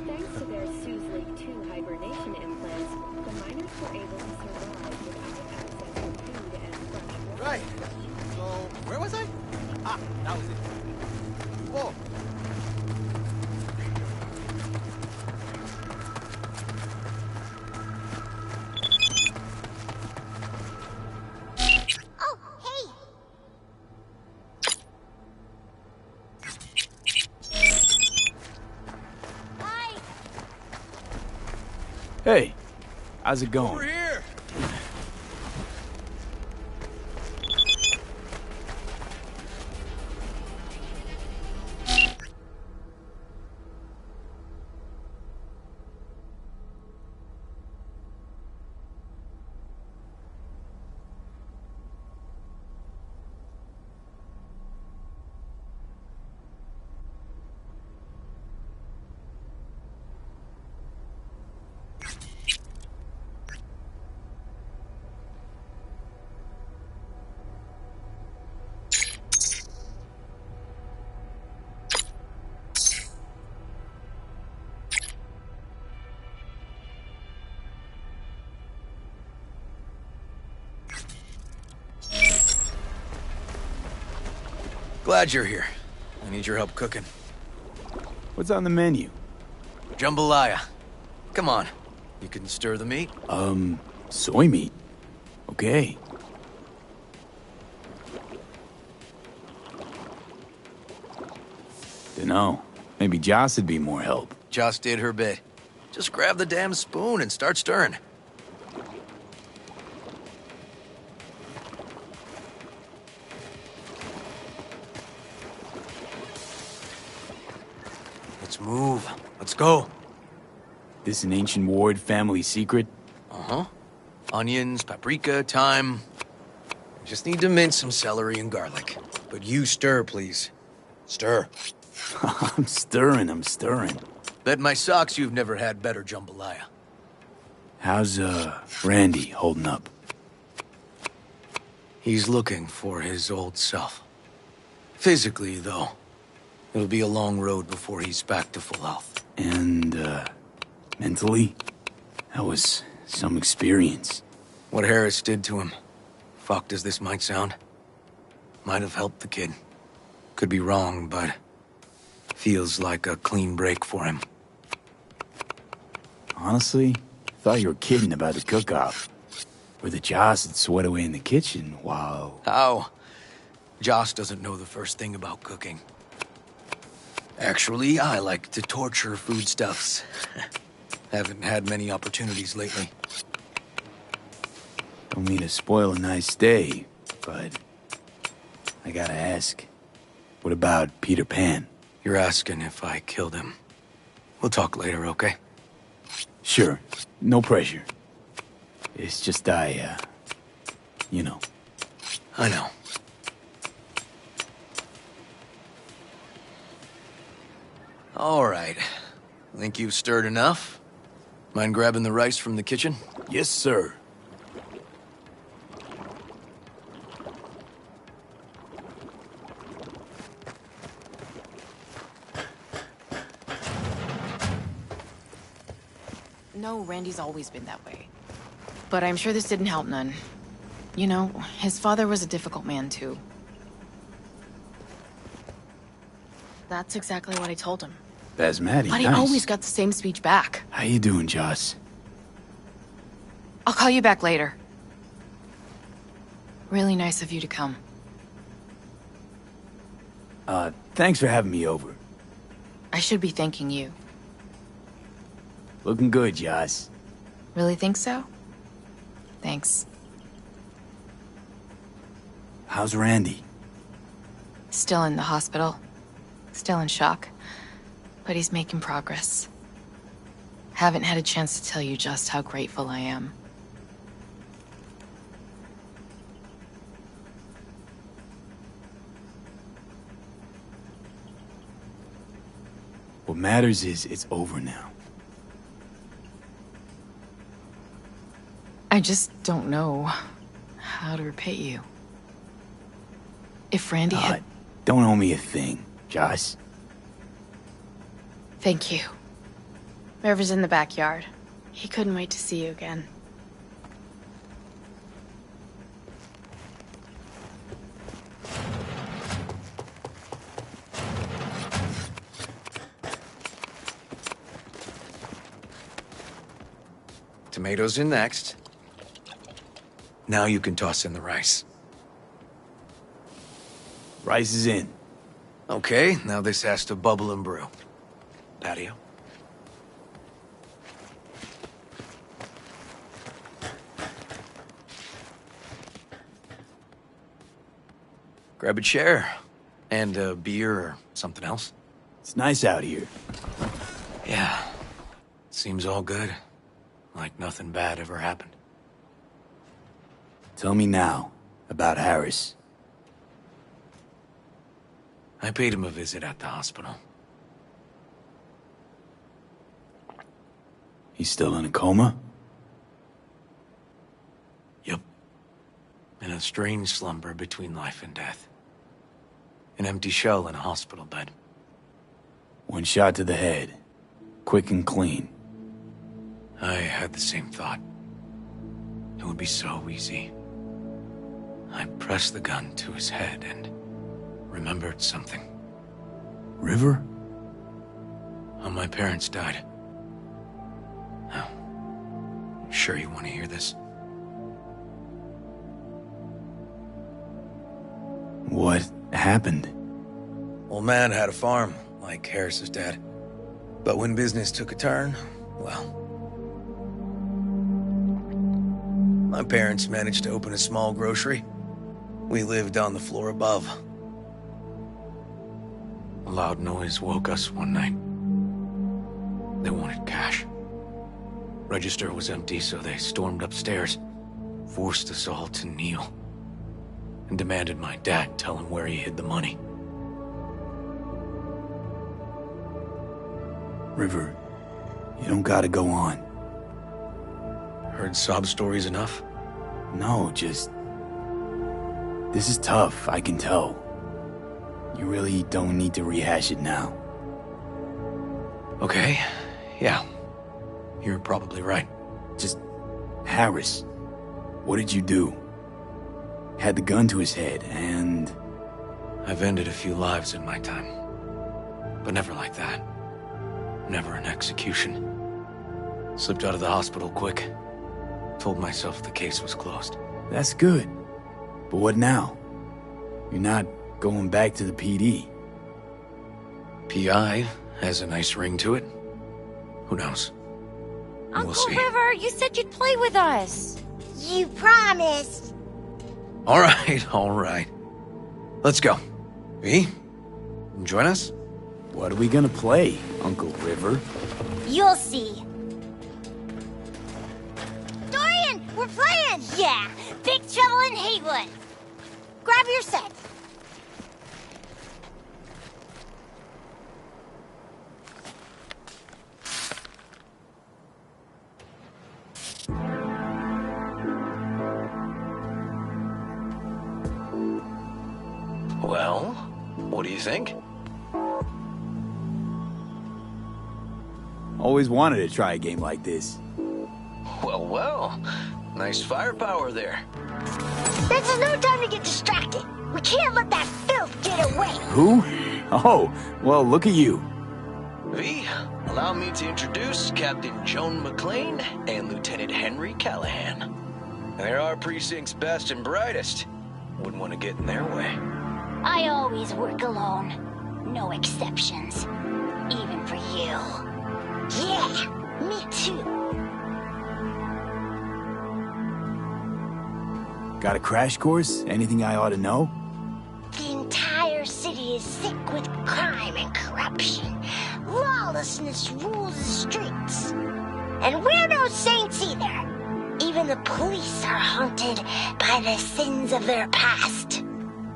Thanks to their Suze 2 hibernation implants, the miners were able to survive without access to food and fresh water. Right. So, where was I? Ah, that was it. Whoa. Oh, hey! Hey, how's it going? Over here! Glad you're here. I need your help cooking. What's on the menu? Jambalaya. Come on. You can stir the meat? Soy meat. Okay. Dunno. Maybe Joss would be more help. Joss did her bit. Just grab the damn spoon and start stirring. Let's move. Let's go. This an ancient Ward family secret? Uh-huh. Onions, paprika, thyme. Just need to mince some celery and garlic. But you stir, please. Stir. I'm stirring. Bet my socks you've never had better jambalaya. How's, Randy holding up? He's looking for his old self. Physically, though. It'll be a long road before he's back to full health. And, mentally? That was some experience. What Harris did to him, fucked as this might sound, might have helped the kid. Could be wrong, but feels like a clean break for him. Honestly, thought you were kidding about the cook-off. Where the Joss would sweat away in the kitchen while... How? Joss doesn't know the first thing about cooking. Actually, I like to torture foodstuffs. Haven't had many opportunities lately. Don't mean to spoil a nice day, but I gotta ask. What about Peter Pan? You're asking if I killed him. We'll talk later, okay? Sure. No pressure. It's just you know. I know. All right. Think you've stirred enough? Mind grabbing the rice from the kitchen? Yes, sir. No, Randy's always been that way. But I'm sure this didn't help none. You know, his father was a difficult man, too. That's exactly what I told him. Basmati, But he nice. always got the same speech back. How you doing, Joss? I'll call you back later. Really nice of you to come. Thanks for having me over. I should be thanking you. Looking good, Joss. Really think so? Thanks. How's Randy? Still in the hospital. Still in shock. But he's making progress. Haven't had a chance to tell you just how grateful I am. What matters is it's over now. I just don't know how to repay you. If Randy had... Don't owe me a thing, Joss. Thank you. River's in the backyard. He couldn't wait to see you again. Tomatoes in next. Now you can toss in the rice. Rice is in. Okay, now this has to bubble and brew. Patio. Grab a chair. And a beer or something else. It's nice out here. Yeah. Seems all good. Like nothing bad ever happened. Tell me now about Harris. I paid him a visit at the hospital. He's still in a coma? Yep. In a strange slumber between life and death. An empty shell in a hospital bed. One shot to the head. Quick and clean. I had the same thought. It would be so easy. I pressed the gun to his head and remembered something. River? How my parents died. Now, you sure you want to hear this? What happened? Old man had a farm, like Harris's dad. But when business took a turn, well... my parents managed to open a small grocery. We lived on the floor above. A loud noise woke us one night. They wanted cash. Register was empty, so they stormed upstairs, forced us all to kneel, and demanded my dad tell him where he hid the money. River, you don't gotta go on. Heard sob stories enough? No, just... This is tough, I can tell. You really don't need to rehash it now. Okay, yeah. You're probably right. Just... Harris, what did you do? Had the gun to his head, and... I've ended a few lives in my time. But never like that. Never an execution. Slipped out of the hospital quick. Told myself the case was closed. That's good. But what now? You're not going back to the PD. PI has a nice ring to it. Who knows? Uncle We'll see. River, you said you'd play with us. You promised. All right. Let's go. V, join us? What are we gonna play, Uncle River? You'll see. Dorian, we're playing! Yeah, Big Trouble in Haywood. Grab your set. Well, what do you think? Always wanted to try a game like this. Well. Nice firepower there. This is no time to get distracted. We can't let that filth get away. Who? Oh, well, look at you. V, allow me to introduce Captain Joan McLean and Lieutenant Henry Callahan. They're our precinct's best and brightest. Wouldn't want to get in their way. I always work alone. No exceptions. Even for you. Yeah, me too. Got a crash course? Anything I ought to know? The entire city is sick with crime and corruption. Lawlessness rules the streets. And we're no saints either. Even the police are haunted by the sins of their past.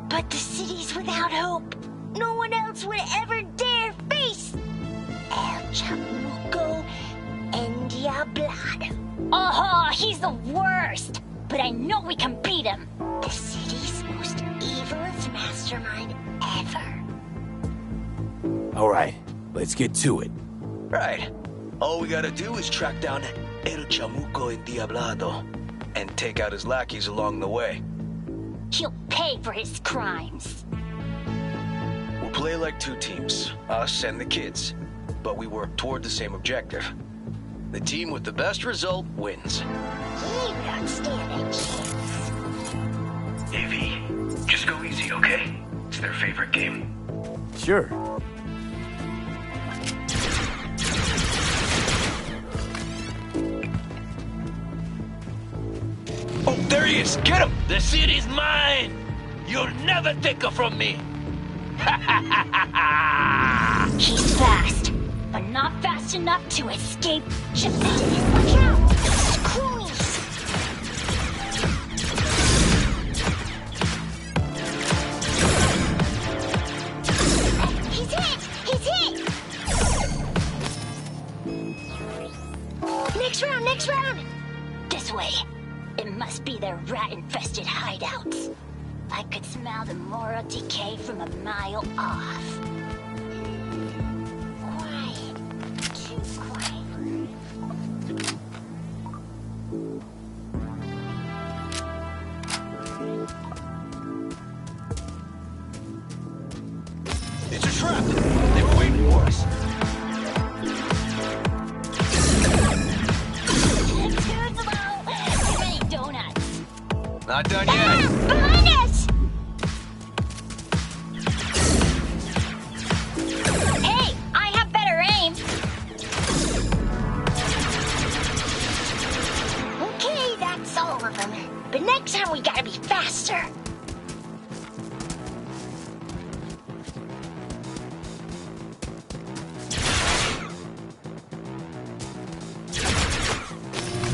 But the city's without hope. No one else would ever dare face El Chamuco and Diablado. Oh, he's the worst! But I know we can beat him. The city's most evilest mastermind ever. All right, let's get to it. Right. All we gotta do is track down El Chamuco and Diablado and take out his lackeys along the way. He'll pay for his crimes. We'll play like two teams, us and the kids, but we work toward the same objective. The team with the best result wins. You don't stand a chance. Davey, just go easy, okay? It's their favorite game. Sure. Oh, there he is! Get him! The city's mine! You'll never take her from me! He's fast, but not fast enough to escape justice. Look out! Screwies! He's hit! He's hit! Next round! This way. It must be their rat-infested hideouts. I could smell the moral decay from a mile off. Quiet. Too quiet. trapped. They were waiting for us. Too many donuts. Not done yet. Behind us! Hey, I have better aim. Okay, that's all of them. But next time we gotta be faster.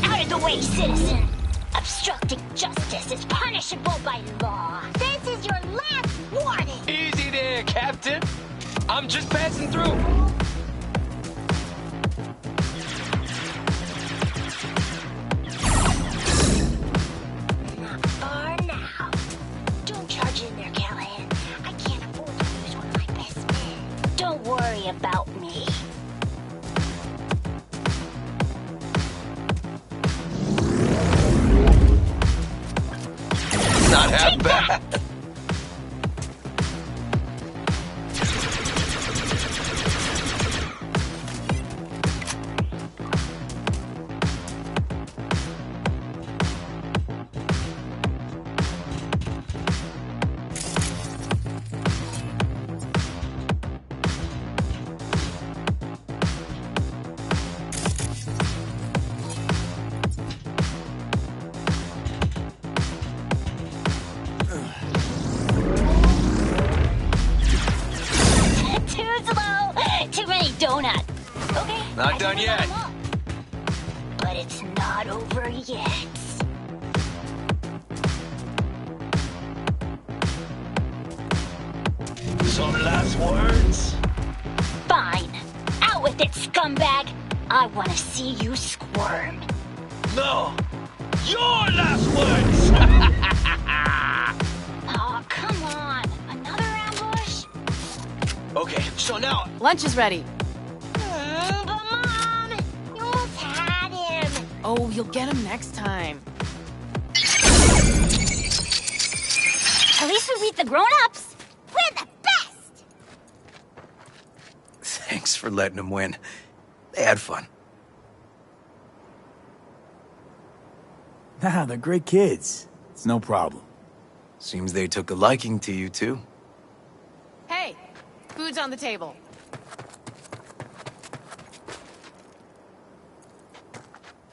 Out of the way, citizen. Obstructing justice is punishable by law. This is your last warning. Easy there, Captain. I'm just passing through. Not far now. Don't charge in there, Callahan. I can't afford to lose one of my best men. Don't worry about me. Not half bad. Too slow. Too many donuts. Okay. Not done yet. But it's not over yet. Some last words? Fine. Out with it, scumbag. I want to see you squirm. No. Your last words! Oh, come on. Another ambush? Okay, so now... Lunch is ready. But Mom, you almost had him. Oh, you'll get him next time. At least we beat the grown-ups. We're the best. Thanks for letting them win. They had fun. Nah, they're great kids. It's no problem. Seems they took a liking to you, too. Hey, food's on the table.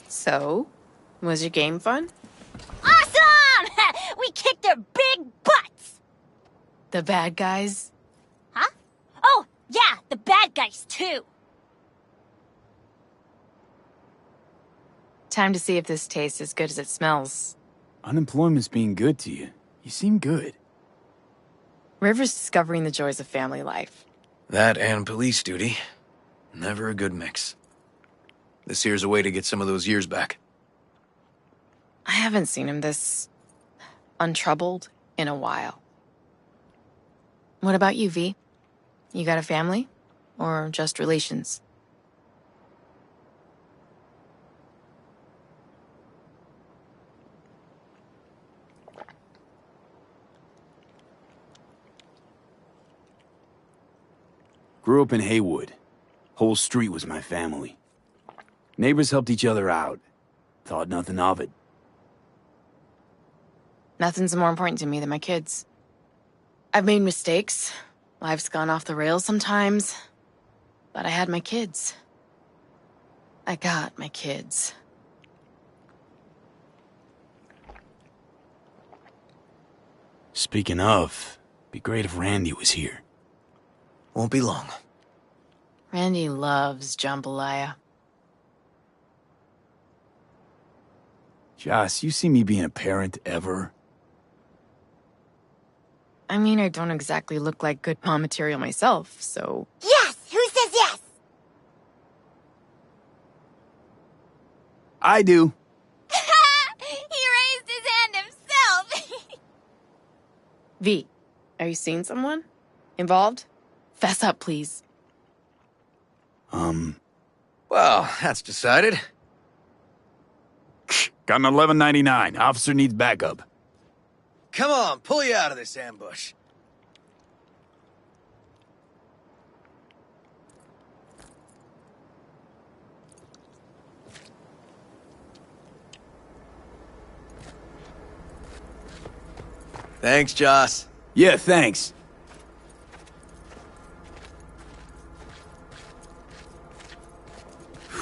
So, was your game fun? Awesome! We kicked their big butts. The bad guys? Huh? Oh, yeah, the bad guys, too. Time to see if this tastes as good as it smells. Unemployment's being good to you. You seem good. River's discovering the joys of family life. That and police duty. Never a good mix. This here's a way to get some of those years back. I haven't seen him this untroubled in a while. What about you, V? You got a family? Or just relations? Grew up in Haywood. Whole street was my family. Neighbors helped each other out. Thought nothing of it. Nothing's more important to me than my kids. I've made mistakes. Life's gone off the rails sometimes. But I had my kids. I got my kids. Speaking of, be great if Randy was here. Won't be long. Randy loves jambalaya. Joss, you see me being a parent ever? I mean, I don't exactly look like good mom material myself, so... Yes! Who says yes? I do. He raised his hand himself. V, are you seeing someone? Involved? Fess up, please. Well, that's decided. Got an 1199. Officer needs backup. Come on, pull you out of this ambush. Thanks, Joss. Yeah, thanks.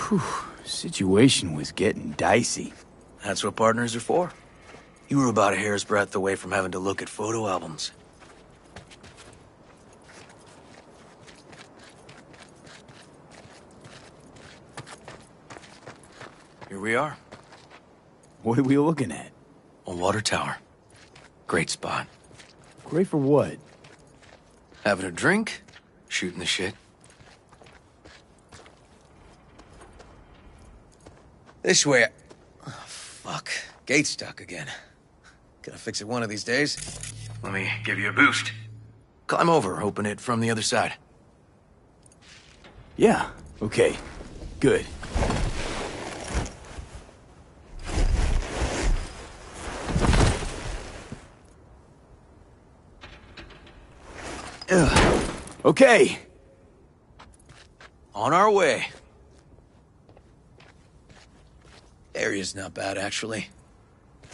Whew, situation was getting dicey. That's what partners are for. You were about a hair's breadth away from having to look at photo albums. Here we are. What are we looking at? A water tower. Great spot. Great for what? Having a drink, shooting the shit. This way. Oh, fuck. Gate's stuck again. Gonna fix it one of these days. Let me give you a boost. Climb over, open it from the other side. Yeah, okay. Good. Ugh. Okay. On our way. Area's not bad, actually.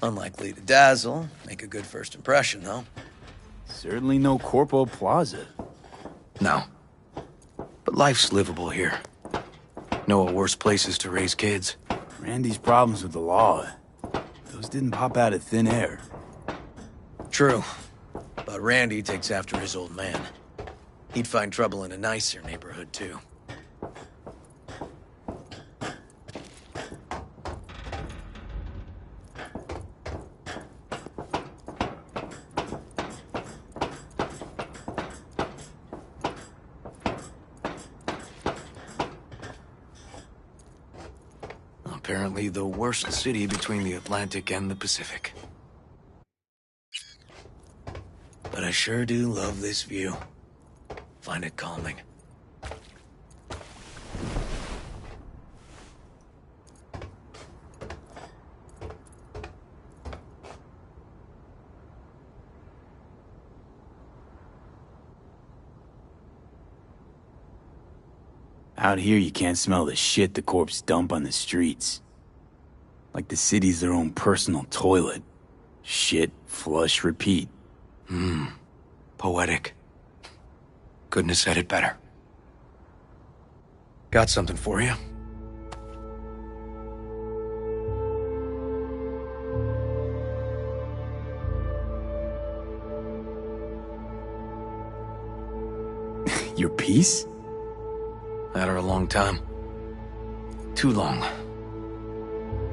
Unlikely to dazzle. Make a good first impression, though. Certainly no Corpo Plaza. No. But life's livable here. Know of worse places to raise kids. Randy's problems with the law. Those didn't pop out of thin air. True. But Randy takes after his old man. He'd find trouble in a nicer neighborhood, too. Apparently the worst city between the Atlantic and the Pacific. But I sure do love this view. Find it calming. Out here, you can't smell the shit the corpse dump on the streets. Like the city's their own personal toilet. Shit, flush, repeat. Poetic. Couldn't have said it better. Got something for you. Your piece? Had her a long time. Too long.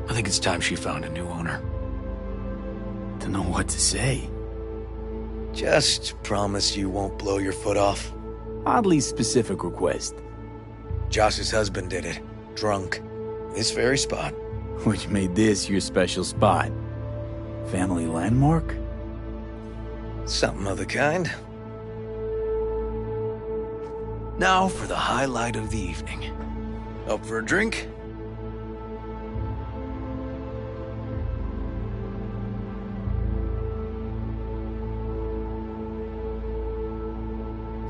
I think it's time she found a new owner. Don't know what to say. Just promise you won't blow your foot off. Oddly specific request. Josh's husband did it. Drunk. This very spot. Which made this your special spot. Family landmark? Something of the kind. Now for the highlight of the evening. Up for a drink?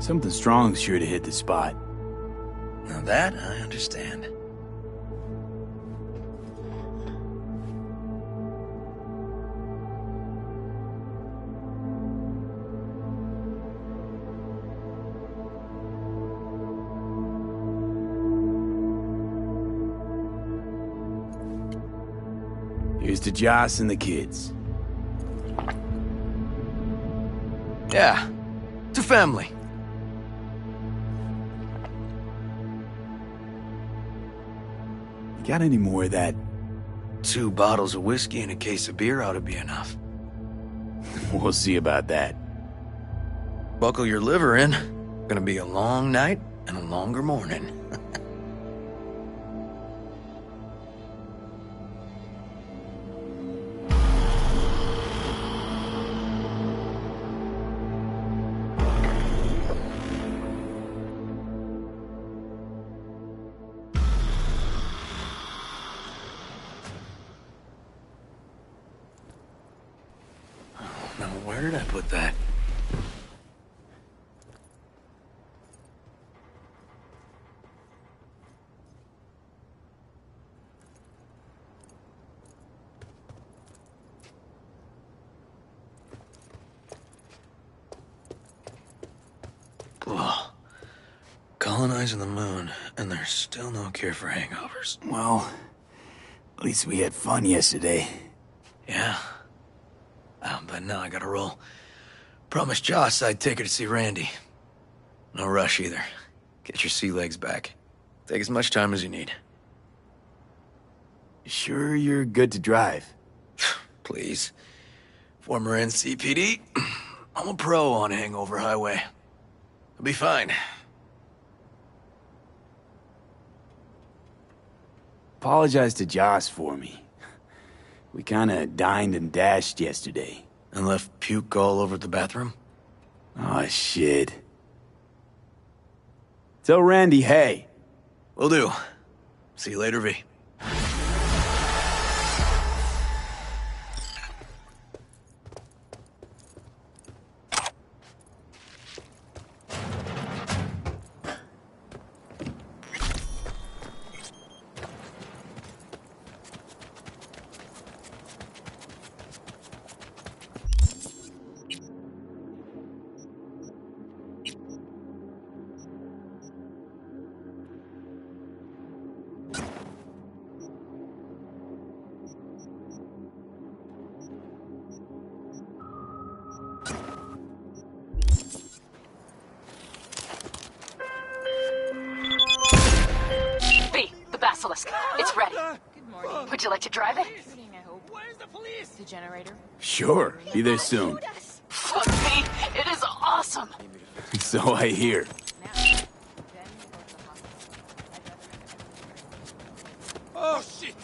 Something strong's sure to hit the spot. Now that I understand. Here's to Joss and the kids. Yeah, to family. Got any more of that? 2 bottles of whiskey and a case of beer ought to be enough. We'll see about that. Buckle your liver in. Gonna be a long night and a longer morning. Now, where did I put that? colonizing the moon, and there's still no cure for hangovers. Well, at least we had fun yesterday. Yeah. But now I gotta roll. Promised Joss I'd take her to see Randy. No rush either. Get your sea legs back. Take as much time as you need. Sure you're good to drive? Please. Former NCPD. I'm a pro on Hangover Highway. I'll be fine. Apologize to Joss for me. We kinda dined and dashed yesterday. And left puke all over the bathroom? Oh, shit. Tell Randy, hey. Will do. See you later, V. Basilisk. It's ready. Good morning. Would you like to drive it? Where's the police? The generator. Sure, be there soon. Fuck me. It is awesome. So I hear. Oh, shit!